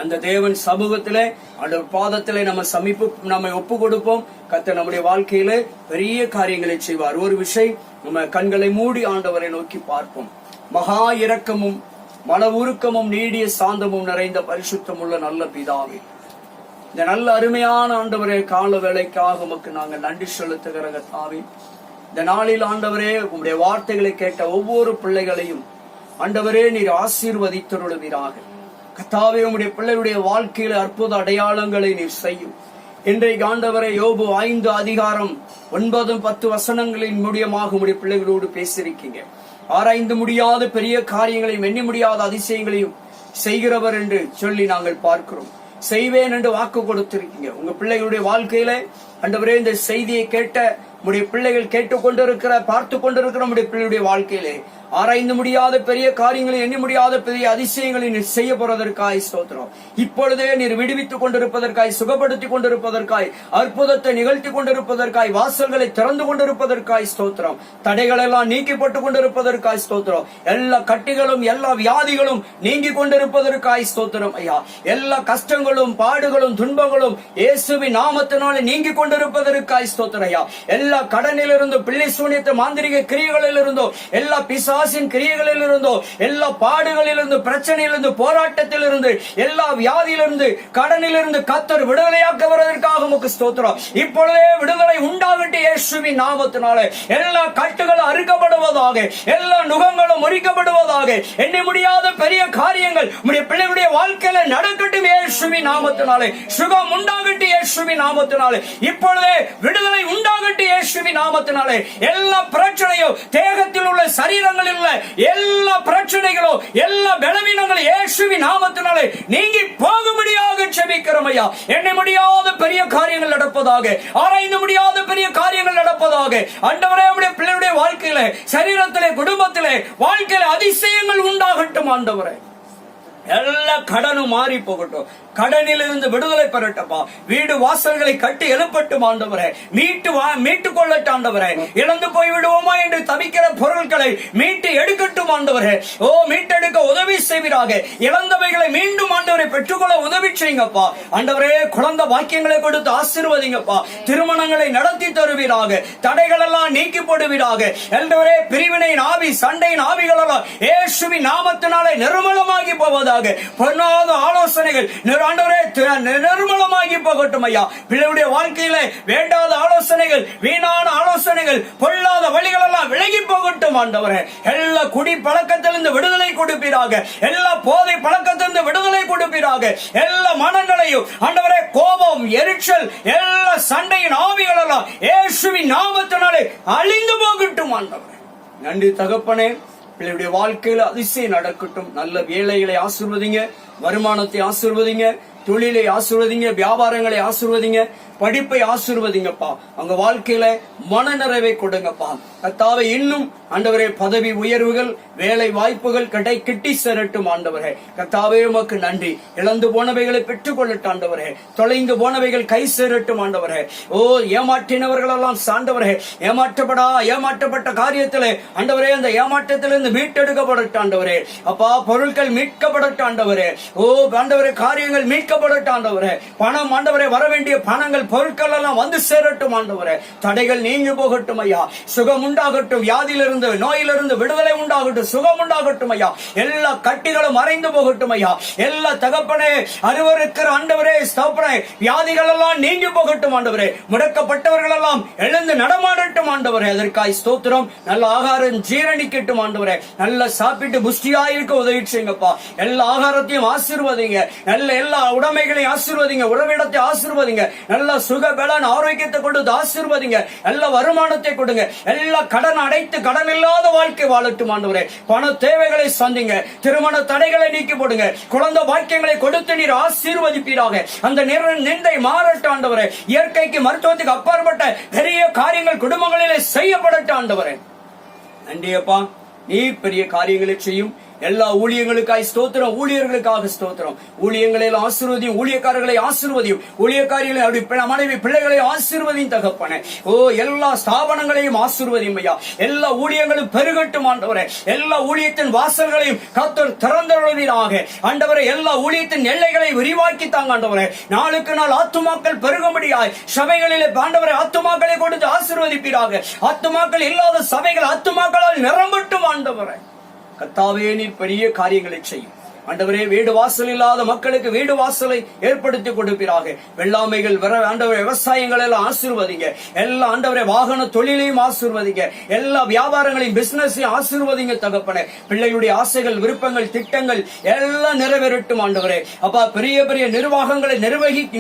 அந்த தேவன் சமூகத்திலே அந்த பாதத்திலே நம்ம ஒப்பு கொடுப்போம். கர்த்தர் நம்முடைய வாழ்க்கையில பெரிய காரியங்களை செய்வார். ஒரு விஷயம், நம்ம கண்களை மூடி ஆண்டவரை நோக்கி பார்ப்போம். மகா இரக்கமும் மன உருக்கமும் நீடிய சாந்தமும் நிறைந்த பரிசுத்தம் உள்ள நல்ல பிதாவே, இந்த நல்ல அருமையான ஆண்டவரே கால வேளைக்காக உமக்கு நாங்கள் நன்றி செலுத்துகிற கர்த்தாவே, இந்த நாளில் ஆண்டவரே உங்களுடைய வார்த்தைகளை கேட்ட ஒவ்வொரு பிள்ளைகளையும் ஆண்டவரே நீர் ஆசீர்வதித்தருளுவீராக. கர்த்தாவே உங்களுடைய பிள்ளைகளுடைய வாழ்க்கையில அற்புத அடையாளங்களை நீர் செய்யும். இன்றைக்கு ஆண்டவரே யோபு 5 அதிகாரம் 9-10 வசனங்களின் மூலியமாக உங்களுடைய பிள்ளைகளோடு பேசியிருக்கீங்க. ஆராய்ந்து முடியாத பெரிய காரியங்களையும் எண்ணி முடியாத அதிசயங்களையும் செய்கிறவர் என்று சொல்லி நாங்கள் பார்க்கிறோம். செய்வேன் என்று வாக்கு கொடுத்திருக்கீங்க. உங்க பிள்ளைகளுடைய வாழ்க்கையில ஆண்டவரே இந்த செய்தியை கேட்ட உடைய பிள்ளைகள் கேட்டுக்கொண்டிருக்கிற, பார்த்து கொண்டிருக்கிற உடைய பிள்ளைகளுடைய வாழ்க்கையிலே ஆராய்ந்து முடியாத பெரிய காரியங்களை எண்ணி முடியாத பெரிய அதிசயங்களை நீர் செய்ய போறதற்காய் ஸ்தோத்திரம். இப்பொழுதே நீர் விடுவித்துக் கொண்டிருப்பதற்காய், சுகப்படுத்திக் கொண்டிருப்பதற்காய், அற்புதத்தை நிகழ்த்தி கொண்டிருப்பதற்காய், வாசல்களை திறந்து கொண்டிருப்பதற்காய் ஸ்தோத்திரம். தடைகள் எல்லாம் நீக்கப்பட்டு கொண்டிருப்பதற்காய் ஸ்தோத்திரம். எல்லா கட்டிகளும் எல்லா வியாதிகளும் நீங்கி கொண்டிருப்பதற்காய் ஸ்தோத்திரம் ஐயா. எல்லா கஷ்டங்களும் பாடுகளும் துன்பங்களும் இயேசுவின் நாமத்தினாலே நீங்கி கொண்டிருப்பதற்காய் ஸ்தோத்திரம் ஐயா. எல்லா கடனிலிருந்து, பிள்ளை சூனியத்தை மாந்திரிக கிரியைகளில் இருந்தோ, எல்லா பிசாசின் கிரியைகளில் இருந்தோ, எல்லா பாடுகளிலிருந்து, பிரச்சனையிலிருந்து, போராட்டத்திலிருந்து, எல்லா வியாதியிலிருந்து, கடனிலிருந்து கர்த்தர் விடுதலையாக்க வருவதற்காக உமக்கு ஸ்தோத்திரம். இப்பொழுதே விடுதலை உண்டாகட்டும் இயேசுவின் நாமத்தினாலே. எல்லா கட்டுகளும் அறுக்கப்படுவதாக, எல்லா நுகங்களும் முறிக்கப்படுவதாக, எண்ணி முடியாத பெரிய காரியங்கள் உம்முடைய பிள்ளைகளுடைய வாழ்க்கையில நடக்கட்டும் இயேசுவின் நாமத்தினாலே. சுகம் உண்டாகட்டும் இயேசுவின் நாமத்தினாலே. இப்பொழுதே விடுதலை உண்டாகட்டும் இயேசுவின் நாமத்தினாலே. எல்லா பிரச்சனையும், தேகத்தில் உள்ள சரீரங்களில் உள்ள எல்லா பிரச்சனைகளும், எல்லா பலவீனங்களும் இயேசுவின் நாமத்தினாலே நீங்கி போகும்படியாக ஜெபிக்கிறோம் ஐயா. எண்ண முடியாத பெரிய காரியங்கள் நடப்பதாக, ஆராய்ந்து முடியாத பெரிய காரியங்கள் நடப்பதாக. ஆண்டவரே, உம்முடைய பிள்ளையுடைய வாழ்க்கையிலே, சரீரத்திலே, குடும்பத்திலே, வாழ்க்கையில அதிசயங்கள் உண்டாகட்டும் ஆண்டவரே. எல்லா கடனும் மாறி போகட்டும். கடனில் இருந்து விடுதலை பெறட்டப்பா. வீடு வாசல்களை கட்டி எழுப்பட்டும் ஆண்டவரே. மீட்டு கொள்ளட்டும் ஆண்டவரே. இழந்து போய் விடுவோமா என்று தவிக்கிற பொருட்களை மீட்டு எடுக்கட்டும் ஆண்டவரே. ஓ, மீட்டெடுக்க உதவி செய்வீராக. இழந்தவைகளை மீண்டும் ஆண்டவரை பெற்றுக்கொள்ள உதவி செய்யுங்கப்பா. ஆண்டவரே, குழந்தை வாக்கியங்களை கொடுத்து ஆசீர்வதிங்கப்பா. திருமணங்களை நடத்தி தருவீராக. தடைகள் எல்லாம் நீக்கி போடுவீராக. ஆண்டவரே, பிரிவினையின் ஆவி, சண்டையின் ஆவிகள் எல்லாம் இயேசுவின் நாமத்தினாலே நிர்மூலமாகி போவதாக. பொன்னாத ஆலோசனைகள் நிர்மூலமாகி போகட்டும் ஐயா. பிள்ளையுடைய வாழ்க்கையில வேண்டாத ஆலோசனைகள், வீணான ஆலோசனைகள், பொல்லாத வழிகள் எல்லாம் விலகி போகட்டும் ஆண்டவரே. எல்லா குடி பழக்கத்திலிருந்து விடுதலை கொடுப்பீராக. எல்லா போதை பழக்கத்திலிருந்து விடுதலை கொடுப்பீராக. எல்லா மனநிலையும் ஆண்டவரே, கோபம், எரிச்சல், எல்லா சண்டையின் ஆவிகள் எல்லாம் இயேசுவின் நாமத்தினாலே அழிந்து போகட்டும் ஆண்டவரே. நன்றி தகப்பனே. பிள்ளையுடைய வாழ்க்கையில அதிசயம் நடக்கட்டும். நல்ல வேலைகளை ஆசீர்வதிங்க, வருமானத்தை ஆசீர்வதிங்க, தொழிலை ஆசீர்வதிங்க, வியாபாரங்களை ஆசீர்வதிங்க, படிப்பை ஆசீர்வதிங்கப்பா. அவங்க வாழ்க்கையில மன நிறைவை கொடுங்கப்பா. கர்த்தாவே, இன்னும் ஆண்டவரே பதவி உயர்வுகள், வேலை வாய்ப்புகள் கிட்டி சேரட்டும் ஆண்டவரே. கர்த்தாவே, உமக்கு நன்றி. இழந்து போனவைகளை பெற்றுக் கொள்ளட்டும் ஆண்டவரே. தொலைந்து போனவைகள் கை சேரட்டும் ஆண்டவரே. ஓ, ஏமாற்றினவர்கள் எல்லாம் ஆண்டவரே, ஏமாற்றப்பட்ட காரியத்திலே ஆண்டவரே, அந்த ஏமாற்றத்திலிருந்து மீட்டெடுக்கப்படட்டும் ஆண்டவரே. அப்பா, பொருட்கள் மீட்கப்படட்டும் ஆண்டவரே. ஓ ஆண்டவரே, காரியங்கள் மீட்கப்படட்டும் ஆண்டவரே. பணம் ஆண்டவரே, வர வேண்டிய பணங்கள், பொருட்கள் எல்லாம் வந்து சேரட்டும் ஆண்டவரே. தடைகள் நீங்கி போகட்டும் ஐயா. சுகம் உண்டாகட்டும். வியாதியிலிருந்து, நோயிலிருந்து விடுதலை உண்டாகட்டும். சுகம் உண்டாகட்டும் ஐயா. எல்லா கட்டிகளும் மறைந்து போகட்டும் ஐயா. எல்லா தகப்பனே, அருவருக்கிற ஆண்டவரே, ஸ்தோத்திரமே, வியாதிகள் எல்லாம் நீங்கி போகட்டும் ஆண்டவரே. முடக்கப்பட்டவர்கள் எல்லாம் எழுந்து நடமாடட்டும் ஆண்டவரே. அதற்காய் ஸ்தோத்திரம். நல்ல ஆகாரம் ஜீரணிக்கட்டும் ஆண்டவரே. நல்ல சாப்பிட்டு புஷ்டியாயிருக்க உதவி செய்யுங்கப்பா. எல்லா ஆகாரத்தையும் ஆசீர்வதிங்க. நல்ல எல்லா உடைமைகளையும் ஆசீர்வதிங்க. உறவிடத்தை ஆசீர்வதிங்க. நல்ல சுக பலன் ஆரோக்கியத்தை கொடுத்து ஆசீர்வதிங்க. நல்ல வருமானத்தை கொடுங்க. எல்லா கடன் அடைத்து கடன் இல்லாத வாழ்க்கை வாழட்டும் ஆண்டவரே. பண தேவைகளை சந்திங்க. திருமண தடைகளை நீக்கி போடுங்க. குழந்தை வாக்கியங்களை கொடுத்து நீர் ஆசீர்வதிப்பீராக. அந்த நிந்தை மாறட்டும் ஆண்டவரே. இயற்கைக்கு, மருத்துவத்துக்கு அப்பாற்பட்ட பெரிய காரியங்கள் குடும்பங்களிலே செய்யப்படட்டும் ஆண்டவரே. நன்றியப்பா. நீ பெரிய காரியங்களை செய்யும். எல்லா ஊழியங்களுக்காய் ஸ்தோத்திரம். ஊழியர்களுக்காக ஸ்தோத்திரம். ஊழியங்களில் ஆசீர்வதியும். ஊழியக்காரர்களை ஆசீர்வதியும். ஊழியக்காரிகளை, அவருடைய மனைவி பிள்ளைகளை ஆசீர்வதியும் தகப்பனே. ஓ, எல்லா ஸ்தாபனங்களையும் ஆசீர்வதியும் ஐயா. எல்லா ஊழியங்களும் பெருகட்டும் ஆண்டவரே. எல்லா ஊழியத்தின் வாசல்களையும் கர்த்தர் திறந்தருள்வீராக ஆண்டவரே. எல்லா ஊழியத்தின் எல்லைகளை விரிவாக்கி தாங்க ஆண்டவரே. நாளுக்கு நாள் ஆத்துமாக்கள் பெருகும்படியாய் சபைகளிலே ஆண்டவரே ஆத்துமாக்களை கொடுத்து ஆசீர்வதிப்பீராக. ஆத்துமாக்கள் இல்லாத சபைகள் ஆத்துமாக்களால் நிரம்பட்டும் ஆண்டவரே. கர்த்தாவே, நீர் பெரிய காரியங்களை செய்யும் ஆண்டவரே. வீடு வாசல் இல்லாத மக்களுக்கு வீடு வாசலை ஏற்படுத்தி கொடுப்பீராக. வெள்ளாமைகள் ஆண்டவரே, விவசாயங்கள் எல்லாம் ஆசீர்வதிங்க. எல்லா ஆண்டவரே வாகன தொழிலையும் ஆசீர்வதிங்க. எல்லா வியாபாரங்களையும், பிசினஸையும் ஆசீர்வதிங்க தகப்பனே. பிள்ளைகளுடைய ஆசைகள், விருப்பங்கள், திட்டங்கள் எல்லாம் நிறைவேறட்டும் ஆண்டவரே. அப்பா, பெரிய பெரிய நிர்வாகங்களை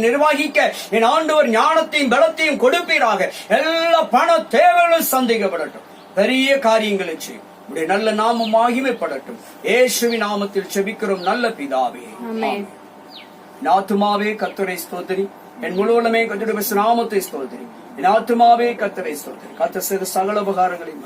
நிர்வகிக்க என் ஆண்டவர் ஞானத்தையும் பலத்தையும் கொடுப்பீராக. எல்லா பண தேவைகளும் சந்திக்கப்படட்டும். பெரிய காரியங்களை செய்யும். நல்ல நாமம் மகிமைப்படட்டும். இயேசுவின் நாமத்தில் செபிக்கிறோம் நல்ல பிதாவே. என் ஆத்துமாவே கர்த்தரை ஸ்தோத்திரி. என் முழு உள்ளமே கர்த்தருடைய நாமத்தை ஸ்தோத்திரி. என் ஆத்துமாவே கர்த்தரை ஸ்தோத்திரி. கர்த்தர் செய்த சகல உபகாரங்களையும்